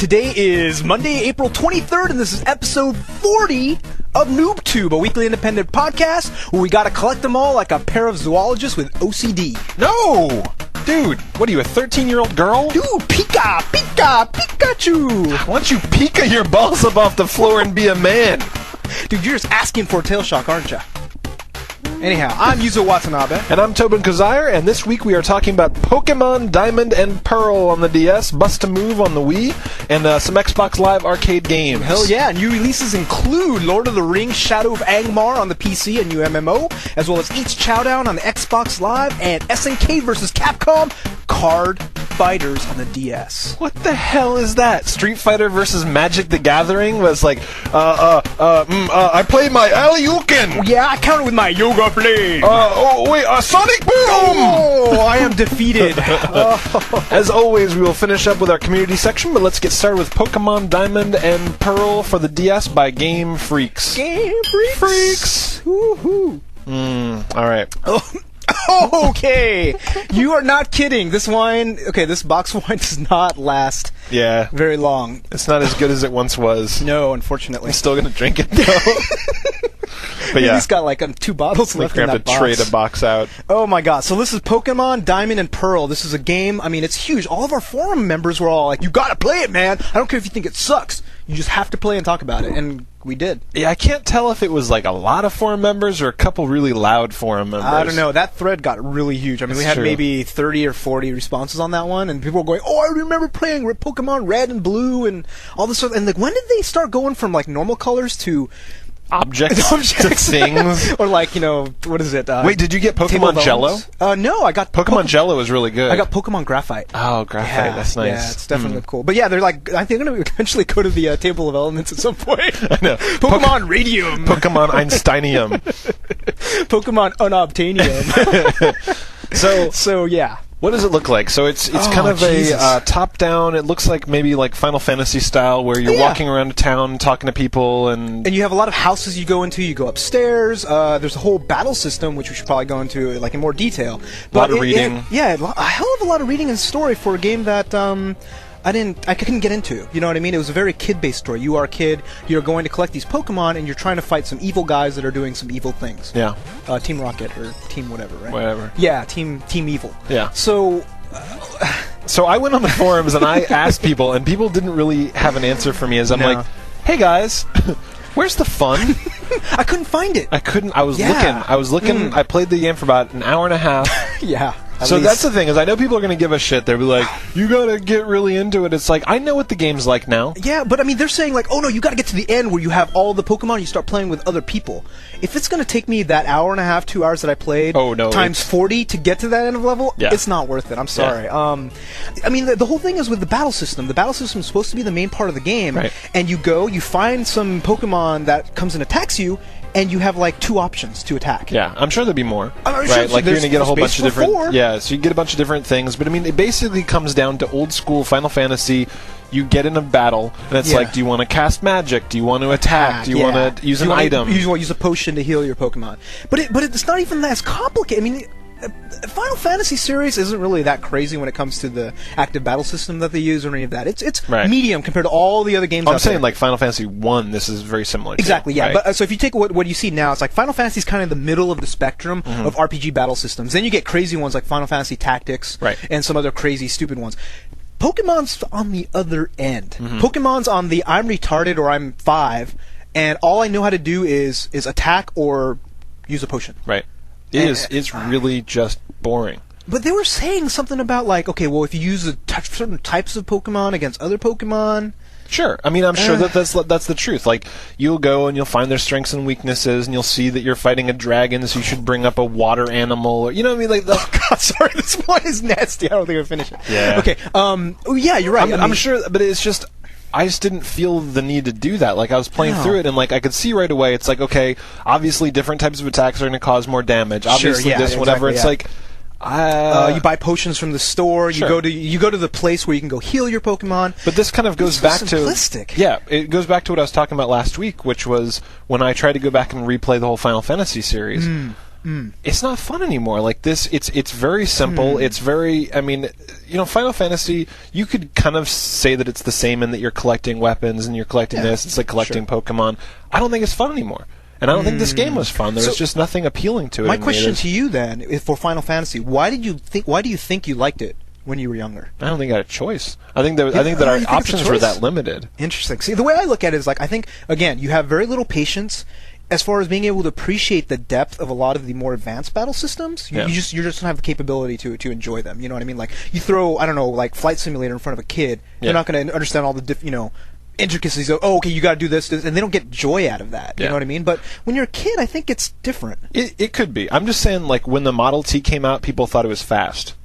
Today is Monday, April 23rd, and this is episode 40 of NooBTooB, a weekly independent podcast where we gotta collect them all like a pair of zoologists with OCD. No! Dude, what are you, a 13-year-old girl? Dude, Pikachu! Why don't you Pika your balls up off the floor and be a man? Dude, you're just asking for a tail shock, aren't you? Anyhow, I'm Yuzo Watanabe. And I'm Tobin and Yuzo, and this week we are talking about Pokemon Diamond and Pearl on the DS, Bust a Move on the Wii, and some Xbox Live arcade games. Hell yeah, new releases include Lord of the Rings Shadow of Angmar on the PC, a new MMO, as well as Eets Chowdown on the Xbox Live, and SNK vs. Capcom Card Fighters on the DS. What the hell is that? Street Fighter vs. Magic the Gathering was like, I played my Alyukin! Yeah, I counted with my yoga blade! Sonic Boom! Oh, I am defeated. As always, we will finish up with our community section, but let's get started with Pokemon Diamond and Pearl for the DS by Game Freaks. Game Freaks! Woohoo! Alright. Okay, you are not kidding. This box of wine does not last very long. It's not as good as it once was. No, unfortunately. I'm still going to drink it, though. But yeah. He's got like 2 bottles left in that box. We have to trade a box out. Oh my god, so this is Pokemon Diamond and Pearl. This is a game, I mean, it's huge. All of our forum members were all like, you gotta play it, man. I don't care if you think it sucks. You just have to play and talk about it, and we did. Yeah, I can't tell if it was like a lot of forum members or a couple really loud forum members. I don't know. That thread got really huge. I mean, we had maybe 30 or 40 responses on that one, and people were going, oh, I remember playing Pokemon Red and Blue and all this stuff. And like, when did they start going from like normal colors to objects to things? Or like, what is it? Wait, did you get Pokemon Jello? No, I got Pokemon Jello is really good. I got Pokemon Graphite. Oh, Graphite, that's nice. Yeah, it's definitely cool. But yeah, they're like, I think they're going to eventually go to the Table of Elements at some point. I know. Pokemon Radium. Pokemon Einsteinium. Pokemon Unobtainium. So yeah. What does it look like? So it's kind of a top-down. It looks like maybe like Final Fantasy style, where you're walking around town talking to people, and you have a lot of houses you go into. You go upstairs. There's a whole battle system, which we should probably go into like in more detail. A lot of reading. A hell of a lot of reading and story for a game that I couldn't get into. You know what I mean? It was a very kid-based story. You are a kid. You're going to collect these Pokemon, and you're trying to fight some evil guys that are doing some evil things. Yeah. Team Rocket or Team whatever, right? Whatever. Yeah, Team Evil. Yeah. So I went on the forums and I asked people, and people didn't really have an answer for me. As I'm like, hey guys, where's the fun? I couldn't find it. I was looking. I played the game for about an hour and a half. Yeah. So that's the thing, is I know people are going to give a shit. They'll be like, you got to get really into it. It's like, I know what the game's like now. Yeah, but I mean, they're saying like, oh no, you got to get to the end where you have all the Pokemon and you start playing with other people. If it's going to take me that hour and a half, 2 hours that I played, times 40 to get to that end of level, it's not worth it. I'm sorry. Yeah. I mean, the whole thing is with the battle system. The battle system is supposed to be the main part of the game, and you find some Pokemon that comes and attacks you, and you have like 2 options to attack. Yeah, I'm sure there'll be more. Right, like you're going to get a whole bunch of different. 4. Yeah, so you get a bunch of different things. But I mean, it basically comes down to old school Final Fantasy. You get in a battle, and it's like, do you want to cast magic? Do you want to attack? Do you want to use an item? You want to use a potion to heal your Pokemon. But it's not even as complicated. I mean, Final Fantasy series isn't really that crazy when it comes to the active battle system that they use or any of that. It's medium compared to all the other games. I'm saying like Final Fantasy 1, this is very similar. Exactly, yeah. Right? But so if you take what you see now, it's like Final Fantasy is kind of the middle of the spectrum of RPG battle systems. Then you get crazy ones like Final Fantasy Tactics and some other crazy stupid ones. Pokemon's on the other end. Pokemon's on the I'm retarded or I'm 5, and all I know how to do is attack or use a potion. Right. It's really just boring. But they were saying something about like, okay, well, if you use certain types of Pokemon against other Pokemon. Sure. I mean, I'm sure that's the truth. Like, you'll go and you'll find their strengths and weaknesses, and you'll see that you're fighting a dragon, so you should bring up a water animal, or you know what I mean? Like, oh god, sorry, this one is nasty. I don't think I'll finish it. Yeah. Okay. Yeah, you're right. I'm sure, but it's just, I just didn't feel the need to do that. Like, I was playing through it, and like I could see right away. It's like, okay, obviously different types of attacks are going to cause more damage. Obviously, whatever. It's like. You buy potions from the store. Sure. You go to the place where you can go heal your Pokemon. But this kind of goes back to simplistic. Yeah, it goes back to what I was talking about last week, which was when I tried to go back and replay the whole Final Fantasy series. it's not fun anymore. Like this, it's very simple. It's very, I mean, Final Fantasy, you could kind of say that it's the same in that you're collecting weapons and you're collecting this. It's like collecting Pokemon. I don't think it's fun anymore. And I don't think this game was fun. There was just nothing appealing to it. My question to you then, for Final Fantasy, why do you think you liked it when you were younger? I don't think I had a choice. I think that our options were that limited. Interesting. See, the way I look at it is like, I think, again, you have very little patience as far as being able to appreciate the depth of a lot of the more advanced battle systems. You just don't have the capability to enjoy them. You know what I mean? Like, you throw, I don't know, like Flight Simulator in front of a kid, they're not going to understand all the intricacies of, okay, you got to do this, and they don't get joy out of that. You know what I mean? But when you're a kid, I think it's different. It could be. I'm just saying, like, when the Model T came out, people thought it was fast.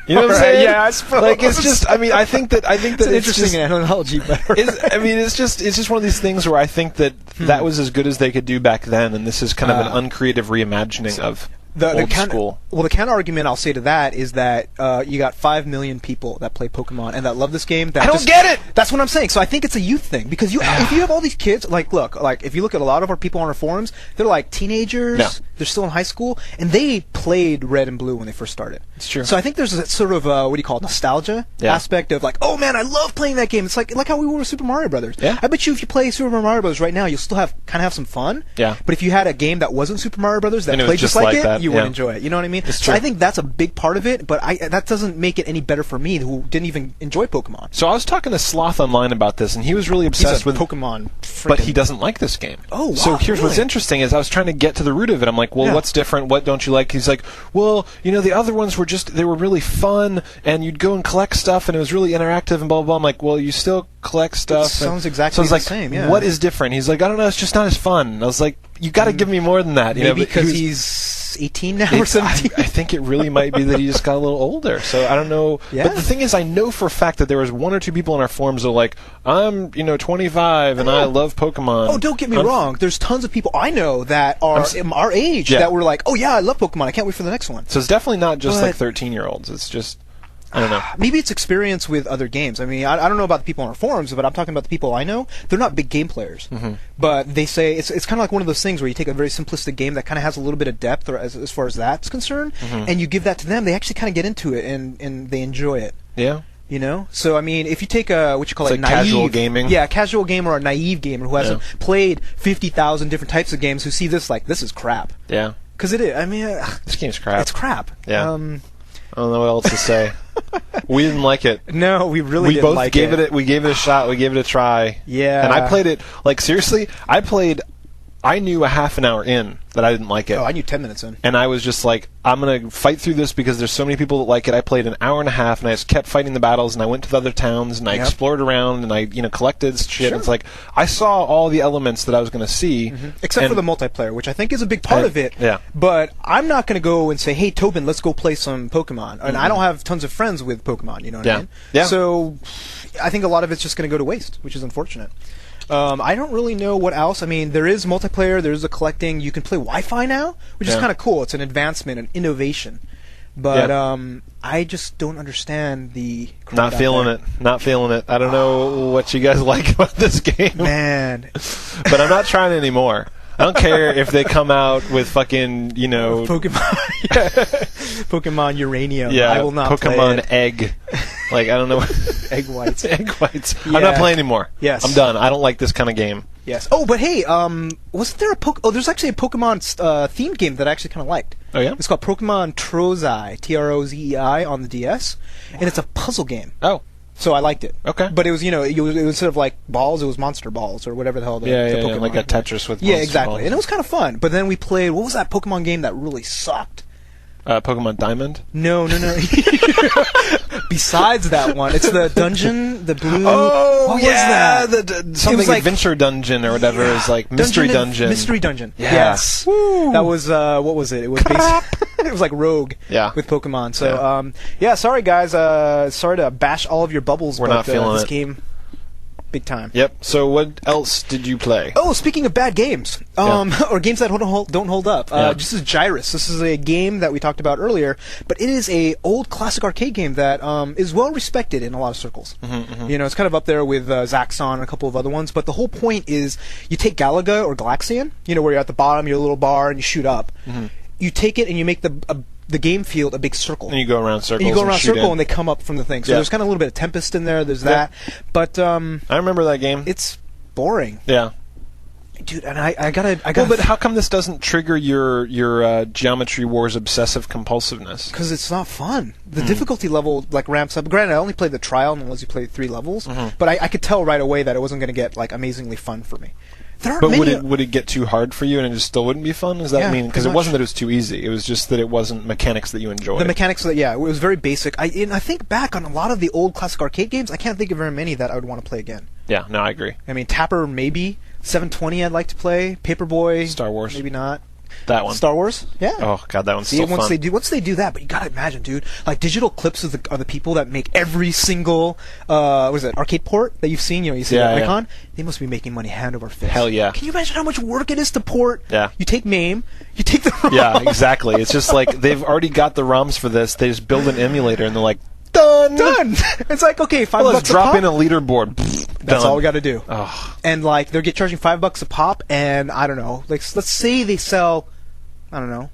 You know what I'm saying? Yeah, I suppose. Like, it's just, I mean, I think that it's an interesting analogy, but it's just one of these things where I think that that was as good as they could do back then, and this is kind of an uncreative reimagining of old school. Well, the counter argument I'll say to that is that you got 5 million people that play Pokemon and that love this game. That I don't get it! That's what I'm saying. So I think it's a youth thing. Because if you have all these kids, like, look, like, if you look at a lot of our people on our forums, they're like teenagers, they're still in high school, and they played Red and Blue when they first started. It's true. So I think there's a sort of, what do you call it, nostalgia aspect of like, oh man, I love playing that game. It's like how we were with Super Mario Brothers. Yeah. I bet you if you play Super Mario Brothers right now, you'll still have some fun. Yeah. But if you had a game that wasn't Super Mario Brothers that played just like it, you wouldn't enjoy it. You know what I mean? So I think that's a big part of it, but that doesn't make it any better for me, who didn't even enjoy Pokemon. So I was talking to Sloth online about this, and he was really obsessed with Pokemon, but he doesn't like this game. Oh, wow. So here's what's interesting is I was trying to get to the root of it. I'm like, well, what's different? What don't you like? He's like, well, the other ones were they were really fun, and you'd go and collect stuff, and it was really interactive, and blah, blah, blah. I'm like, well, you still collect stuff. It sounds exactly the same, yeah. What is different? He's like, I don't know, it's just not as fun. And I was like, you got to give me more than that. Maybe because he's 18 now or 17. I think it really might be that he just got a little older. So I don't know. Yeah. But the thing is, I know for a fact that there was 1 or 2 people in our forums that are like, I'm 25 and I love Pokemon. Oh, don't get me wrong. There's tons of people I know that are our age that were like, oh yeah, I love Pokemon. I can't wait for the next one. So it's definitely not just like 13-year-olds. It's just, I don't know. Maybe it's experience with other games. I mean, I don't know about the people on our forums, but I'm talking about the people I know. They're not big game players. But they say it's kind of like one of those things where you take a very simplistic game that kind of has a little bit of depth or as far as that's concerned, and you give that to them, they actually kind of get into it and they enjoy it. Yeah. So I mean, if you take a naive casual gaming, a casual gamer or a naive gamer who hasn't played 50,000 different types of games, who see this like this is crap. Yeah. Because it is. I mean, this game's crap. It's crap. Yeah. I don't know what else to say. We didn't like it. No, we really didn't like it. We gave it a shot. We gave it a try. Yeah. And I played it, like, seriously, I knew a half an hour in that I didn't like it. Oh, I knew 10 minutes in. And I was just like, I'm going to fight through this because there's so many people that like it. I played an hour and a half, and I just kept fighting the battles, and I went to the other towns, and I explored around, and I collected shit. It's like, I saw all the elements that I was going to see. Except for the multiplayer, which I think is a big part of it. Yeah. But I'm not going to go and say, hey, Tobin, let's go play some Pokemon. And I don't have tons of friends with Pokemon, you know what I mean? Yeah. So I think a lot of it's just going to go to waste, which is unfortunate. I don't really know what else. I mean, there is multiplayer, there's a collecting. You can play Wi-Fi now, which is kind of cool. It's an advancement, an innovation. But I just don't understand the... Not feeling it. I don't know what you guys like about this game. Man. But I'm not trying anymore. I don't care if they come out with fucking, Pokemon. Pokemon Uranium. Yeah, I will not Pokemon play it. Egg. Like, I don't know. Egg whites. Egg whites. Yeah. I'm not playing anymore. Yes. I'm done. I don't like this kind of game. Yes. Oh, but hey, wasn't there there's actually a Pokemon themed game that I actually kind of liked. Oh, yeah? It's called Pokemon Trozei, Trozei on the DS, and it's a puzzle game. Oh. So I liked it. Okay. But it was, it was instead of like balls, it was monster balls or whatever the hell the Pokemon. Like a Tetris with monster exactly. Balls. And it was kind of fun. But then we played, what was that Pokemon game that really sucked? Pokemon Diamond? No. Besides that one, it's the dungeon, the blue. Oh, what was that? Something like Adventure Dungeon or whatever is like Mystery Dungeon. Mystery Dungeon. Yeah. Yes. Woo. That was what was it? It was basically it was like Rogue. Yeah. With Pokemon. So sorry guys. Sorry to bash all of your bubbles. We're not feeling this it. Game. Big time. Yep. So what else did you play? Oh, speaking of bad games, or games that don't hold up. This is Gyrus. This is a game that we talked about earlier, but it is a old classic arcade game that is well respected in a lot of circles. It's kind of up there with Zaxxon and a couple of other ones. But the whole point is you take Galaga or Galaxian, where you're at the bottom, you're a little bar, and you shoot up. you take it and you make the game field a big circle. And you go around circles. And you go around circle and they come up from the thing. So there's kind of a little bit of Tempest in there. There's that. But I remember that game. It's boring. Yeah. Dude, and I gotta. Well, but how come this doesn't trigger your Geometry Wars obsessive compulsiveness? Because it's not fun. The difficulty level ramps up. Granted, I only played the trial and unless you played 3 levels, but I could tell right away that it wasn't going to get amazingly fun for me. But would it get too hard for you and it just still wouldn't be fun? Does that mean because it wasn't that it was too easy? It was just that it wasn't mechanics that you enjoyed. The mechanics, it was very basic. I think back on a lot of the old classic arcade games. I can't think of very many that I would want to play again. Yeah, no, I agree. I mean, Tapper maybe. 720 I'd like to play. Paperboy. Star Wars. Maybe not. That one. Star Wars? Yeah. Oh god, that one's so fun. Once they do that, but you gotta imagine, dude, like digital clips of the people that make every single arcade port that you've seen, you see the icon? They must be making money hand over fist. Hell yeah. Can you imagine how much work it is to port? Yeah. You take MAME, you take the ROM. Yeah, exactly. It's just like they've already got the ROMs for this, they just build an emulator and they're like, Done. It's like, okay, $5 let's drop in a leaderboard. That's all we got to do. Oh. And like they're charging $5 a pop, and I don't know. Like let's say they sell, I don't know,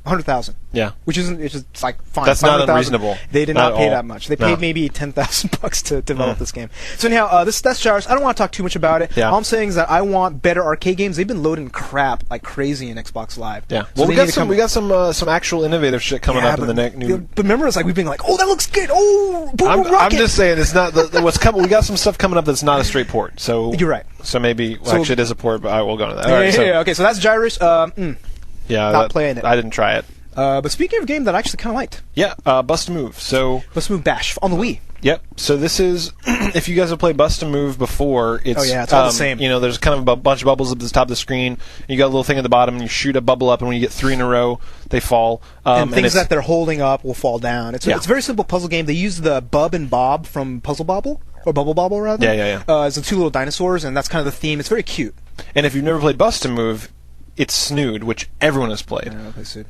100,000. Yeah. Which isn't. It's just like fine. That's not unreasonable. They did not pay that much. They paid maybe $10,000 to develop this game. So anyhow, that's Gyrus. I don't want to talk too much about it. Yeah. All I'm saying is that I want better arcade games. They've been loading crap like crazy in Xbox Live. Yeah. So well, we got some actual innovative shit coming up in the next new. But remember, it's like we've been like, oh, that looks good. Oh, boom, I'm just saying it's not what's coming. We got some stuff coming up that's not a straight port. So you're right. So maybe actually it is a port, but I will go to that. All right, okay, so that's Gyrus. Yeah, not playing it. I didn't try it. But speaking of a game that I actually kind of liked. Yeah, Bust a Move. So Bust a Move Bash on the Wii. Yep. So this is, if you guys have played Bust a Move before, it's it's all the same. You know, there's kind of a bunch of bubbles at the top of the screen. You got a little thing at the bottom, and you shoot a bubble up, and when you get 3 in a row, they fall. And things that they're holding up will fall down. It's a very simple puzzle game. They use the Bub and Bob from Puzzle Bobble, or Bubble Bobble rather. Yeah. As the 2 little dinosaurs, and that's kind of the theme. It's very cute. And if you've never played Bust a Move, it's Snood, which everyone has played. I play Snood.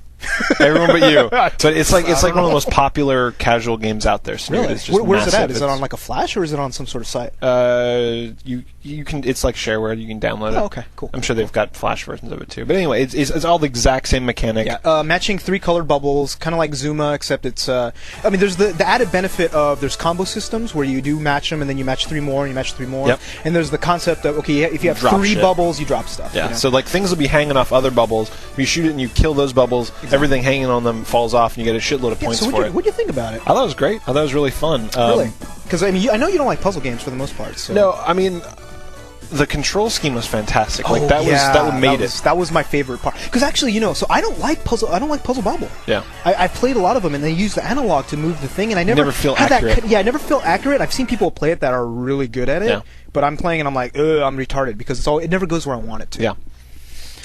Everyone but you. But it's like one of the most popular casual games out there. Snood. Really? It's just where's massive. it at? Is it on like a Flash or is it on some sort of site? You can. It's like shareware. You can download it. Oh, okay, cool. I'm sure they've got Flash versions of it too. But anyway, it's all the exact same mechanic. Yeah, matching 3 colored bubbles, kind of like Zuma, except it's. I mean, there's the added benefit of there's combo systems where you do match them and then you match 3 more and you match 3 more. Yep. And there's the concept of if you have 3 bubbles, you drop stuff. Yeah. You know? So like things will be hanging off other bubbles. If you shoot it and you kill those bubbles, everything hanging on them falls off, and you get a shitload of points for it. What do you think about it? I thought it was great. I thought it was really fun. Really? Because I mean, I know you don't like puzzle games for the most part. So. No, I mean, the control scheme was fantastic. That was my favorite part. Because actually, so I don't like Puzzle Bobble. Yeah. I've played a lot of them, and they use the analog to move the thing, and I never feel accurate. I never feel accurate. I've seen people play it that are really good at it, but I'm playing and I'm like, I'm retarded because it never goes where I want it to. Yeah.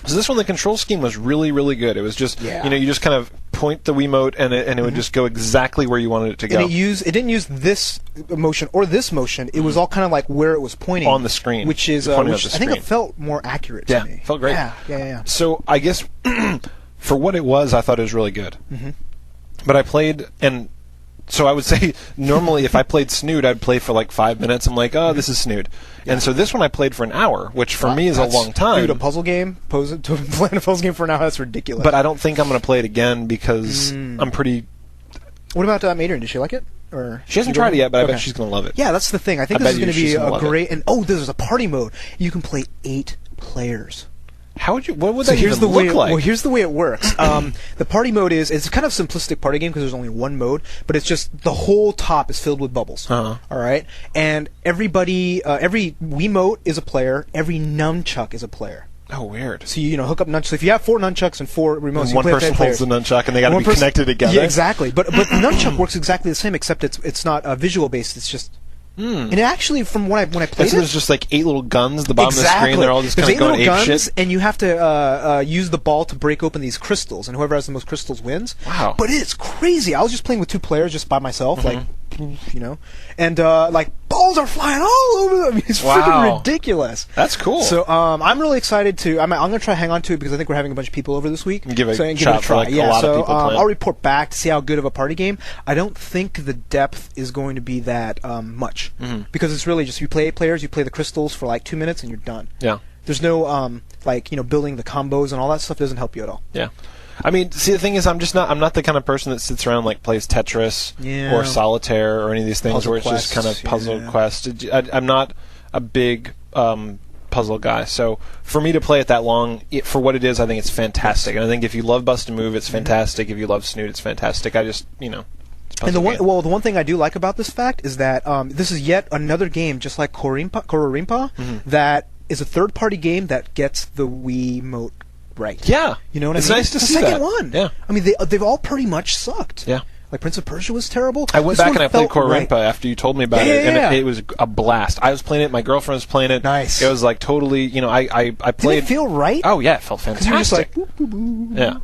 So this one, the control scheme was really, really good. It was just, you just kind of point the Wiimote and it would just go exactly where you wanted it to go. And it didn't use this motion or this motion. It was all kind of like where it was pointing on the screen, which is I think it felt more accurate to me. Felt great. Yeah. So I guess for what it was, I thought it was really good. Mm-hmm. But I played and. So I would say normally if I played Snood, I'd play for like 5 minutes. I'm like, oh, this is Snood. Yeah. And so this one I played for an hour, which for me is a long time. Dude, a puzzle game? Playing a puzzle game for an hour? That's ridiculous. But I don't think I'm going to play it again because I'm pretty... What about Adrian? Did she like it? Or she hasn't tried it yet, but I bet she's going to love it. Yeah, that's the thing. I think this is going to be a great... And there's a party mode. You can play 8 players. What would that even look like? Well, here's the way it works. The party mode it's kind of a simplistic party game because there's only one mode, but it's just the whole top is filled with bubbles. Uh-huh. All right, and everybody, every Wiimote is a player, every nunchuck is a player. Oh, weird. So you hook up nunchucks. So if you have 4 nunchucks and 4 remotes, and one person holds the nunchuck, and they got to be connected together. Yeah, exactly. But the nunchuck works exactly the same, except it's not visual based. It's just. And actually, from when I played there's just like 8 little guns at the bottom of the screen. They're all just kind of going ape shit. And you have to use the ball to break open these crystals, and whoever has the most crystals wins. Wow! But it's crazy. I was just playing with 2 players, just by myself, and like balls are flying all over them. I mean, it's freaking ridiculous. That's cool. So I'm really excited to. I'm going to try to hang on to it because I think we're having a bunch of people over this week. Give it a try. For like a lot of people playing. I'll report back to see how good of a party game. I don't think the depth is going to be that much because it's really just you play 8 players, you play the crystals for like 2 minutes, and you're done. Yeah. There's no building the combos and all that stuff doesn't help you at all. Yeah. I mean, see, the thing is, I'm not the kind of person that sits around like plays Tetris or Solitaire or any of these things Puzzle where it's Quest, just kind of puzzle quest. I'm not a big puzzle guy, so for me to play it that long, for what it is, I think it's fantastic. And I think if you love Bust a Move, it's fantastic. If you love Snoot, it's fantastic. I just, and the one thing I do like about this fact is that this is yet another game, just like Kororimpa, that is a third-party game that gets the Wiimote right. Yeah, you know what it's I mean? nice to the see second that. one. Yeah, I mean they've all pretty much sucked. Yeah. Like Prince of Persia was terrible. I went back and I played Kororimpa right. after you told me about it, and it was a blast. I was playing it. My girlfriend was playing it. Nice. It was like totally. I played. Did it feel right? Oh yeah, it felt fantastic. You're just like, boop, boop, boop. Yeah.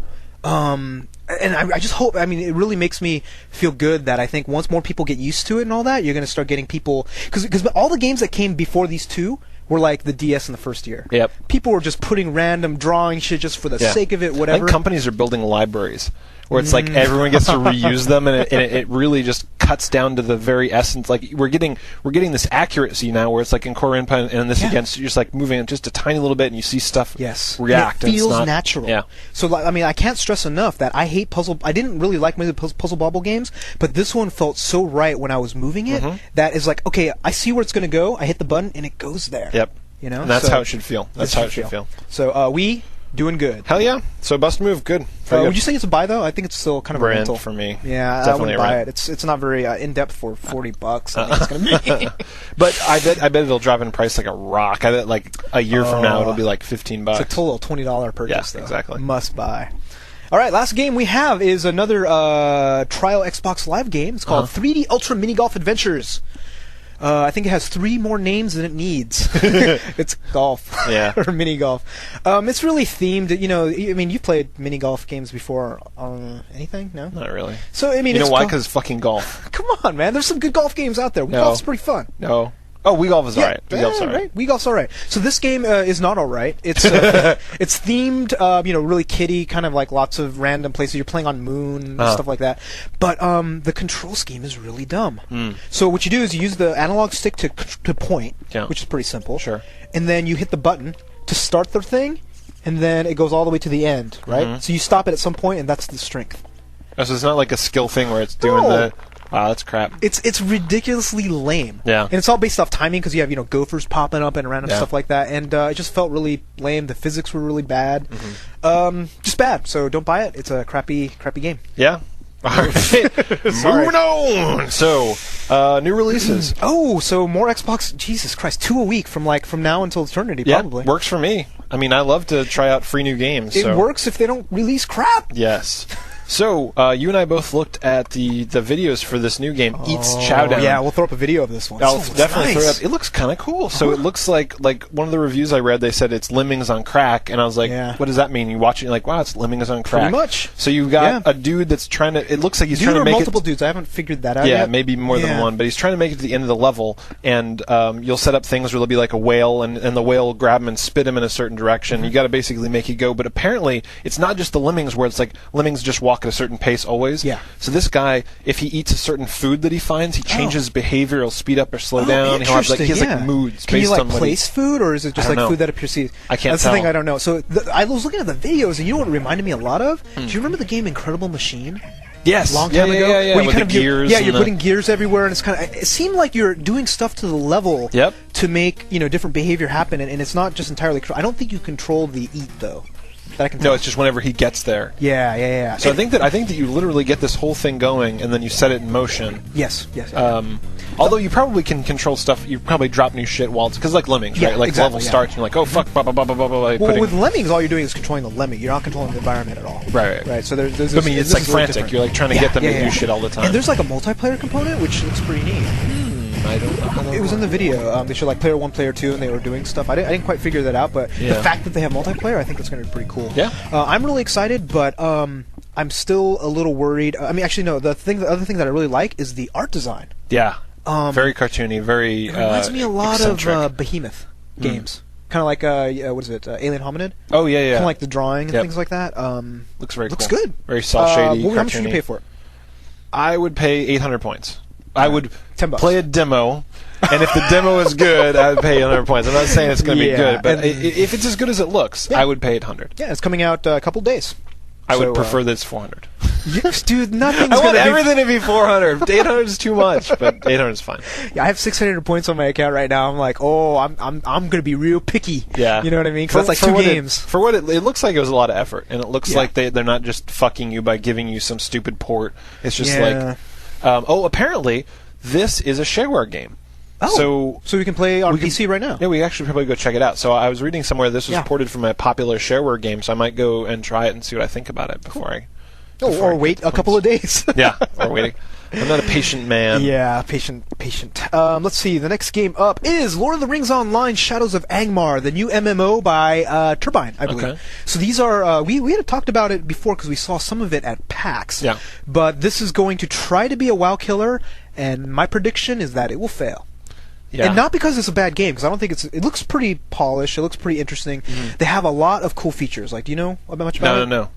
And I just hope. I mean, it really makes me feel good that I think once more people get used to it and all that, you're going to start getting people because all the games that came before these two were like the DS in the first year. Yep. People were just putting random drawing shit just for the sake of it, whatever. I think companies are building libraries where it's like everyone gets to reuse them, and it really just cuts down to the very essence. Like we're getting this accuracy now, where it's like in Kororimpa and this against you're just like moving just a tiny little bit, and you see stuff react. And it feels and it's not, natural. Yeah. So I mean, I can't stress enough that I hate puzzle. I didn't really like many puzzle bobble games, but this one felt so right when I was moving it that is like, okay, I see where it's going to go. I hit the button, and it goes there. Yep. You know, and that's how it should feel. That's how it should feel. So we doing good. Hell yeah! So Bust a Move, good. Would you say it's a buy though? I think it's still kind of a rental for me. Yeah, definitely I wouldn't buy it. It's not very in depth for $40. I think it's gonna be. But I bet it'll drop in price like a rock. I bet like a year from now it'll be like $15. It's a total $20 purchase. Yeah, exactly. Must buy. All right, last game we have is another trial Xbox Live game. It's called 3D Ultra Mini Golf Adventures. I think it has 3 more names than it needs. It's golf. Yeah. Or mini golf. It's really themed. You know, I mean, you've played mini golf games before. Anything? No? Not really. So, I mean, you know why? Because it's fucking golf. Come on, man. There's some good golf games out there. Golf's pretty fun. No. Oh, Wii Golf is alright. Wii Golf's alright. Right. Wii Golf's alright. So this game is not alright. It's it's themed, really kiddie, kind of like lots of random places. You're playing on Moon, stuff like that. But the control scheme is really dumb. So what you do is you use the analog stick to point, which is pretty simple. Sure. And then you hit the button to start the thing, and then it goes all the way to the end, right? So you stop it at some point, and that's the strength. Oh, so it's not like a skill thing where it's doing the... Wow, that's crap. It's ridiculously lame. Yeah. And it's all based off timing because you have, gophers popping up and random stuff like that. And it just felt really lame. The physics were really bad. Just bad. So don't buy it. It's a crappy game. Yeah. All right. Moving on. So, new releases. So more Xbox. Jesus Christ, 2 a week from now until eternity, probably. Works for me. I mean, I love to try out free new games. It works if they don't release crap. Yes. So, you and I both looked at the videos for this new game, Eets Chowdown. Yeah, we'll throw up a video of this one. I'll definitely throw it up. It looks kind of cool. So it looks like one of the reviews I read, they said it's Lemmings on crack, and I was like, what does that mean? You watch it, and you're like, wow, it's Lemmings on crack. Pretty much. So you've got a dude that's trying to, it looks like he's trying to make multiple dudes. I haven't figured that out yet. Yeah, maybe more than one, but he's trying to make it to the end of the level, and you'll set up things where there'll be like a whale, and the whale will grab him and spit him in a certain direction. You got to basically make it go, but apparently it's not just the lemmings where it's like lemmings just walk at a certain pace always. Yeah. So this guy, if he eats a certain food that he finds, he changes behavior. He'll speed up or slow down. He'll have he has like moods Can based you on what place food, or is it just like food that appears? I can't That's tell. the thing I don't know. So I was looking at the videos, and you know what it reminded me a lot of? Do you remember the game Incredible Machine? Yes. Long time ago. Yeah. Where you with the gears. you're putting gears everywhere, and it's kind of. It seemed like you're doing stuff to the level to make different behavior happen, and it's not just entirely. I don't think you control the eat though. That I can tell. No, it's just whenever he gets there. Yeah. So I think that you literally get this whole thing going, and then you set it in motion. Yes. Although you probably can control stuff, you probably drop new shit while it's because like lemmings, right? Like level starts, and you're like, oh fuck, blah blah blah blah blah blah. Well, with lemmings, all you're doing is controlling the lemming. You're not controlling the environment at all. Right. So there's I mean, it's like frantic. You're like trying to get them to do shit all the time. And there's like a multiplayer component, which looks pretty neat. I don't know how that It was in the video. They showed like player 1, player 2, and they were doing stuff. I didn't quite figure that out, but the fact that they have multiplayer, I think it's going to be pretty cool. Yeah. I'm really excited, but I'm still a little worried. I mean, actually, no. The other thing that I really like is the art design. Yeah. Very cartoony. Very. It reminds me a lot eccentric. of Behemoth games. Kind of like what is it? Alien Hominid. Oh yeah. Kind of like the drawing and things like that. Looks very. Looks cool. good. Very cel shady. How much would you pay for it? I would pay 800 points. I would $10. Play a demo. And if the demo is good, I would pay 100 points. I'm not saying it's going to be good, but if it's as good as it looks, I would pay 800. Yeah, it's coming out a couple days. I would prefer that it's 400. Yes, dude, nothing's I want everything to be 400. 800 is too much, but 800 is fine. Yeah, I have 600 points on my account right now. I'm like, I'm gonna be real picky. Yeah, you know what I mean? Because that's like 2 games. For what it looks like, it was a lot of effort, and it looks like they're not just fucking you by giving you some stupid port. It's just like, apparently this is a shareware game. Oh, so we can play on PC right now. Yeah, we actually probably go check it out. So I was reading somewhere this was ported from a popular shareware game, so I might go and try it and see what I think about it before I. Or wait a couple of days. Yeah, or waiting. I'm not a patient man. Yeah, patient. Let's see. The next game up is Lord of the Rings Online: Shadows of Angmar, the new MMO by Turbine, I believe. Okay. So these are we had talked about it before because we saw some of it at PAX. Yeah. But this is going to try to be a WoW killer, and my prediction is that it will fail. Yeah. And not because it's a bad game, because I don't think it looks pretty polished. It looks pretty interesting. Mm-hmm. They have a lot of cool features. Like, do you know much about it? No.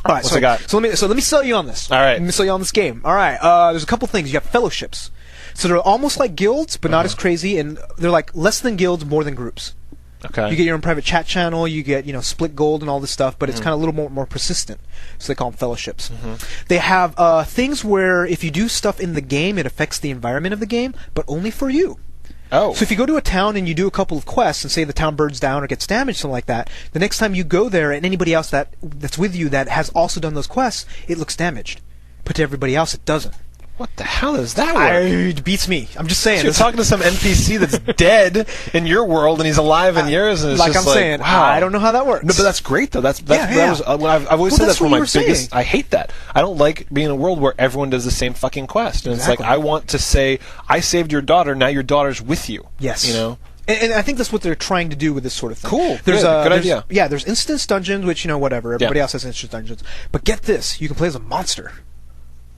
All right, so let me sell you on this. All right, let me sell you on this game. All right, there's a couple things. You have fellowships, so they're almost like guilds, but not as crazy, and they're like less than guilds, more than groups. Okay. You get your own private chat channel. You get split gold and all this stuff, but it's kind of a little more persistent. So they call them fellowships. Mm-hmm. They have things where if you do stuff in the game, it affects the environment of the game, but only for you. Oh. So if you go to a town and you do a couple of quests and say the town burns down or gets damaged, something like that, the next time you go there and anybody else that's with you that has also done those quests, it looks damaged. But to everybody else, it doesn't. What the hell does that work? It beats me. I'm just saying. So you're talking to some NPC that's dead in your world and he's alive in yours, and it's like just I'm saying, wow. I don't know how that works. No, but that's great though. That was I've always said that's one of my biggest. I hate that. I don't like being in a world where everyone does the same fucking quest, and it's like I want to say, I saved your daughter. Now your daughter's with you. Yes. You know. And I think that's what they're trying to do with this sort of thing. Cool. Good idea. Yeah, there's instance dungeons, which whatever. Everybody else has instance dungeons, but get this: you can play as a monster.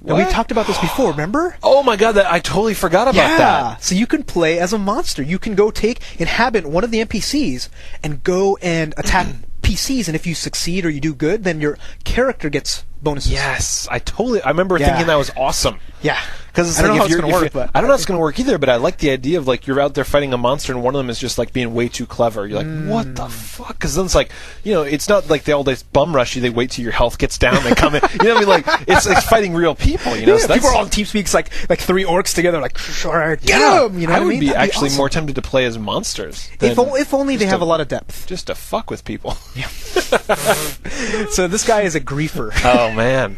Now, we talked about this before, remember? Oh my god, I totally forgot about that. So you can play as a monster. You can go inhabit one of the NPCs and go and attack PCs, and if you succeed or you do good, then your character gets bonuses. Yes, I remember thinking that was awesome. Yeah. Because it's I don't know how it's going to work. I don't know how it's going to work either, but I like the idea of like you're out there fighting a monster and one of them is just like being way too clever. You're like, what the fuck? Because then it's like, it's not like they all bum rush you. They wait till your health gets down. They come in. You know what I mean? Like it's fighting real people. Yeah, so people are on TeamSpeak like 3 orcs together. Like, get them. You know I what would I mean? be actually more tempted to play as monsters. If only they have a lot of depth. Just to fuck with people. Yeah. So this guy is a griefer. Oh man.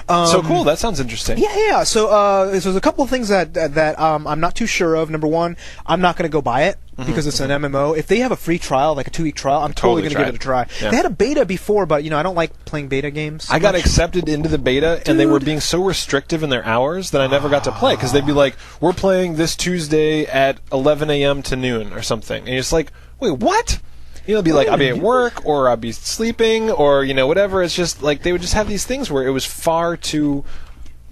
So cool. That sounds interesting. Yeah. So there's a couple of things that I'm not too sure of. Number one, I'm not going to go buy it because it's an MMO. If they have a free trial, like a 2-week trial, I'm totally going to give it a try. Yeah. They had a beta before, but I don't like playing beta games. I got accepted into the beta, and they were being so restrictive in their hours that I never got to play because they'd be like, "We're playing this Tuesday at 11 a.m. to noon or something," and you're just like, "Wait, what?" It'll be like I'll be at work or I'll be sleeping or whatever. It's just like they would just have these things where it was far too.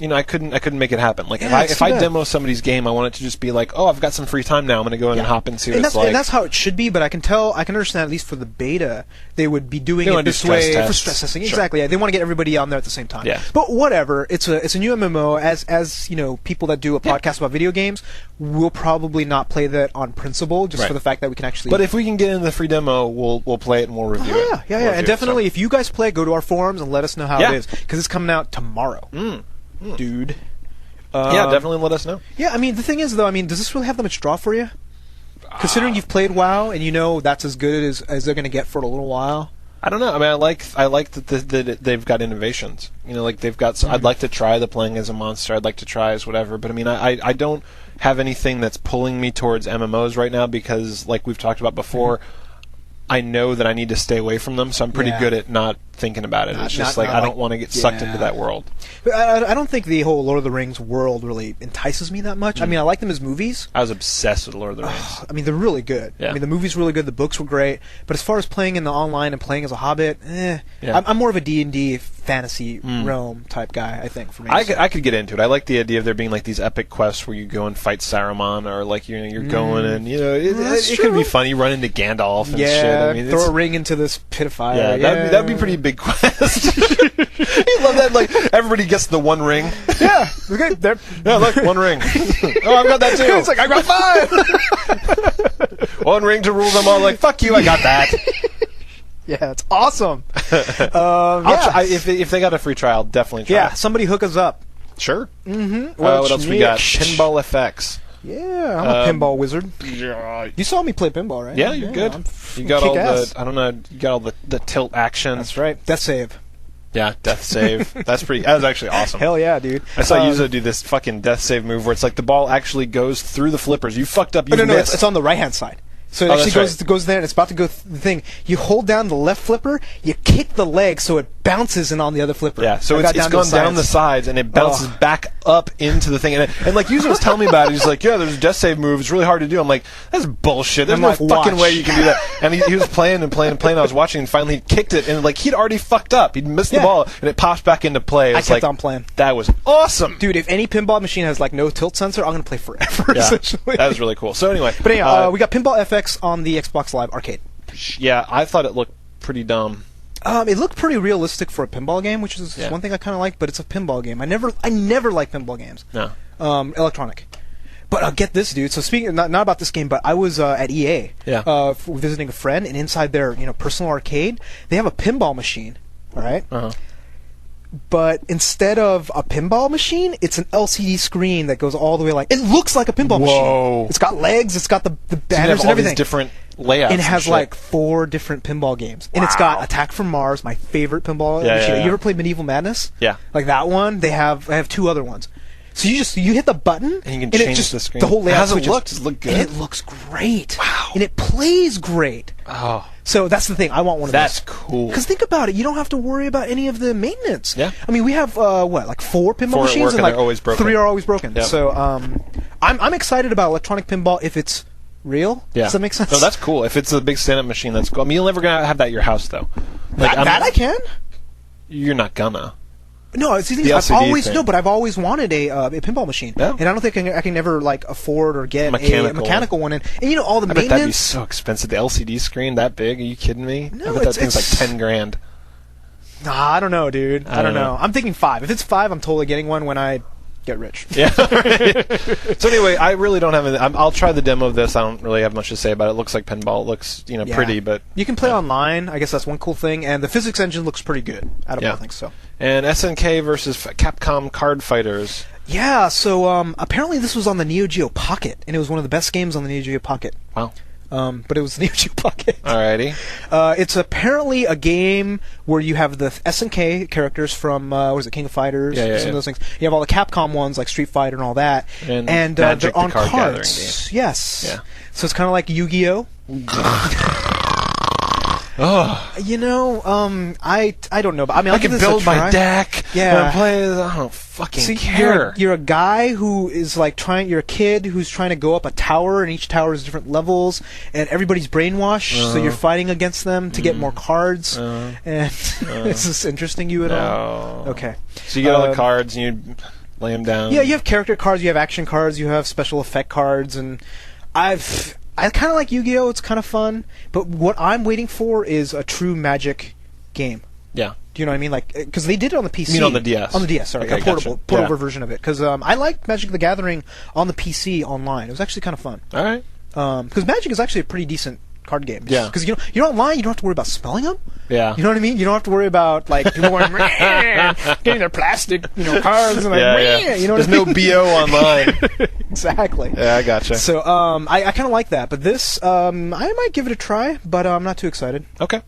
I couldn't make it happen. Like if I demo somebody's game, I want it to just be like, oh, I've got some free time now. I'm going to go in and hop and see what it's like. And that's how it should be. But I can understand at least for the beta, they would be doing it this way for stress testing. Sure. Exactly. Yeah, they want to get everybody on there at the same time. Yeah. But whatever. It's a new MMO. As people that do a podcast about video games will probably not play that on principle, just for the fact that we can actually. But if we can get in the free demo, we'll play it and we'll review it. Yeah. And definitely, if you guys play, go to our forums and let us know how it is because it's coming out tomorrow. Dude. Definitely let us know. Yeah, the thing is, though, does this really have that much draw for you? Considering you've played WoW and that's as good as they're going to get for a little while. I don't know. I like that they've got innovations. Like they've got. I'd like to try the playing as a monster. I'd like to try as whatever. But I don't have anything that's pulling me towards MMOs right now because, like we've talked about before, I know that I need to stay away from them. So I'm pretty good at not thinking about it. It's just I don't want to get sucked into that world. But I don't think the whole Lord of the Rings world really entices me that much. I like them as movies. I was obsessed with Lord of the Rings. They're really good. Yeah. The movie's really good. The books were great. But as far as playing in the online and playing as a hobbit, I'm more of a D&D fantasy realm type guy, I think, for me. I could get into it. I like the idea of there being like these epic quests where you go and fight Saruman or like you're going and it could be fun. You run into Gandalf and shit. Throw a ring into this pit of fire. Yeah, that'd be pretty big quest. You love that, like everybody gets the one ring. Yeah, okay. Yeah, look, one ring. Oh, I've got that too. It's like I got 5. One ring to rule them all. Like fuck you, I got that. Yeah, it's awesome. If they got a free trial, definitely try. Yeah, somebody hook us up. Sure. Mm-hmm. What else we got? Pinball FX. Yeah, I'm a pinball wizard. Yeah. You saw me play pinball, right? Yeah, you're good. You got all the, I don't know, you got all the tilt action. That's right. Death save. Yeah, death save. That was actually awesome. Hell yeah, dude. I saw Yuzo do this fucking death save move where it's like the ball actually goes through the flippers. You fucked up, you missed. It's on the right-hand side. So it actually goes there, and it's about to go the thing. You hold down the left flipper, you kick the leg so it bounces in on the other flipper. Yeah, so it's gone down the sides, and it bounces back up into the thing. And like, Yuzo was telling me about it. He's like, yeah, there's a death save move. It's really hard to do. I'm like, that's bullshit. There's no fucking way you can do that. And he was playing and playing and playing. I was watching, and finally he kicked it, and like, he'd already fucked up. He'd missed the ball, and it pops back into play. I kept on playing. That was awesome. Dude, if any pinball machine has like no tilt sensor, I'm going to play forever, essentially. That was really cool. So anyway. But anyway, we got Pinball FX on the Xbox Live Arcade. Yeah, I thought it looked pretty dumb. It looked pretty realistic for a pinball game, which is one thing I kind of like. But it's a pinball game. I never like pinball games. No. Electronic. But get this, dude. So speaking not about this game, but I was at EA visiting a friend, and inside their personal arcade, they have a pinball machine. All right. Uh-huh. But instead of a pinball machine, it's an LCD screen that goes all the way it looks like a pinball machine. It's got legs, it's got the banners and everything. These different layouts. And it has like 4 different pinball games. And it's got Attack from Mars, my favorite pinball machine. You ever played Medieval Madness? Yeah. Like that one, I have 2 other ones. So you hit the button, and you can change the screen. The whole layout. How's it look? Does it look good? And it looks great. Wow. And it plays great. Oh. So that's the thing. I want one of those. That's cool. Because think about it. You don't have to worry about any of the maintenance. Yeah. I mean, we have, 4 pinball machines? And like they're always broken. 3 are always broken. Yep. So I'm excited about electronic pinball if it's real. Yeah. Does that make sense? No, that's cool. If it's a big stand-up machine, that's cool. I mean, you're never going to have that at your house, though. Like, that I can? You're not gonna. No, it's I've always wanted a pinball machine, and I don't think I can ever afford or get a mechanical one. And all the maintenance. Bet that'd be so expensive. The LCD screen that big? Are you kidding me? No, I bet that thing's like $10,000. Nah, I don't know, dude. I don't know. I'm thinking 5. If it's 5, I'm totally getting one when I get rich. Yeah. So anyway, I really don't have anything. I'll try the demo of this. I don't really have much to say about it. It looks like pinball. It looks pretty, but you can play online. I guess that's one cool thing, and the physics engine looks pretty good out of all things. So. And SNK versus Capcom Card Fighters. Yeah, so apparently this was on the Neo Geo Pocket, and it was one of the best games on the Neo Geo Pocket. Wow. But it was the Neo Geo Pocket. Alrighty. It's apparently a game where you have the SNK characters from, King of Fighters? Some of those things. You have all the Capcom ones, like Street Fighter and all that. And Magic, they're on the card cards. Yes. Yeah. So it's kind of like Yu-Gi-Oh! Oh. I don't know. But, I mean, I can build my deck. Yeah. I don't fucking care. You're a guy who is you're a kid who's trying to go up a tower, and each tower is different levels, and everybody's brainwashed, so you're fighting against them to get more cards. And is this interesting you at all? Okay. So you get all the cards, and you lay them down. Yeah, you have character cards, you have action cards, you have special effect cards, and I kind of like Yu-Gi-Oh! It's kind of fun, but what I'm waiting for is a true Magic game. Yeah. Do you know what I mean? Because they did it on the PC. You mean on the DS? On the DS, sorry. Okay, a portable version of it. Because I liked Magic the Gathering on the PC online. It was actually kind of fun. All right. Because Magic is actually a pretty decent card game. Yeah. Because you're online, you don't have to worry about spelling them. Yeah. You know what I mean? You don't have to worry about people going getting their plastic cards and you know There's no BO online. Exactly. Yeah, I gotcha. So I kind of like that, but this I might give it a try, but I'm not too excited. Okay.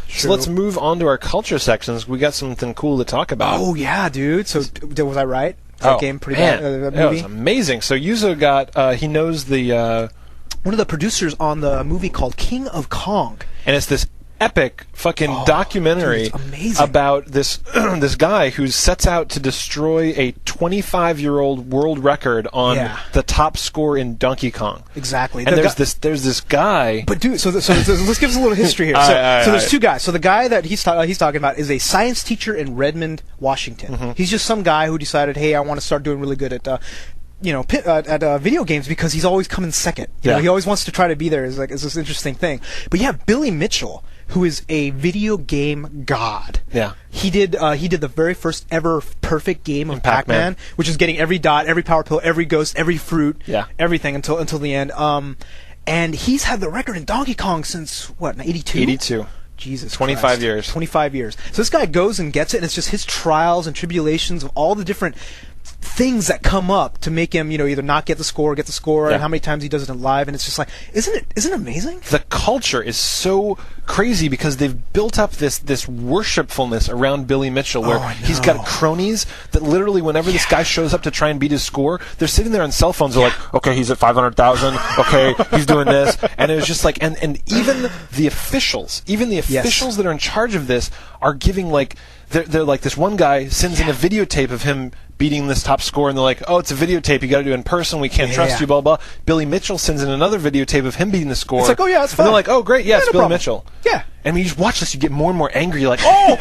So let's move on to our culture sections. We got something cool to talk about. Oh yeah, dude. So was I right? That game pretty bad. Movie? That was amazing. So Yuzo got he knows the one of the producers on the movie called King of Kong, and it's this epic fucking documentary about this this guy who sets out to destroy a 25-year-old world record on the top score in Donkey Kong. Exactly. And there's this guy. But dude, so let's give us a little history here. So there's 2 guys. So the guy that he's talking about is a science teacher in Redmond, Washington. Mm-hmm. He's just some guy who decided, hey, I want to start doing really good at video games because he's always coming second. You know, he always wants to try to be there. It's this interesting thing. But yeah, Billy Mitchell, who is a video game god. Yeah. He did the very first ever perfect game of Pac-Man, which is getting every dot, every power pill, every ghost, every fruit, everything until the end. And he's had the record in Donkey Kong since what, 82? 82. Jesus 25 Christ. years. 25 years. So this guy goes and gets it, and it's just his trials and tribulations of all the different things that come up to make him, either not get the score, and how many times he does it in live, and it's just like, isn't it amazing? The culture is so crazy because they've built up this worshipfulness around Billy Mitchell, where he's got cronies that literally, whenever this guy shows up to try and beat his score, they're sitting there on cell phones. They're like, okay, he's at 500,000. Okay, he's doing this, and it was just like, and even the officials that are in charge of this are giving like. They're like, this one guy sends in a videotape of him beating this top score, and they're like, oh, it's a videotape, you got to do it in person, we can't trust you, blah, blah. Billy Mitchell sends in another videotape of him beating the score. It's like, oh, yeah, it's fine. And they're like, oh, great, yeah, it's Billy Mitchell. Yeah. And when you just watch this, you get more and more angry. You're like, oh,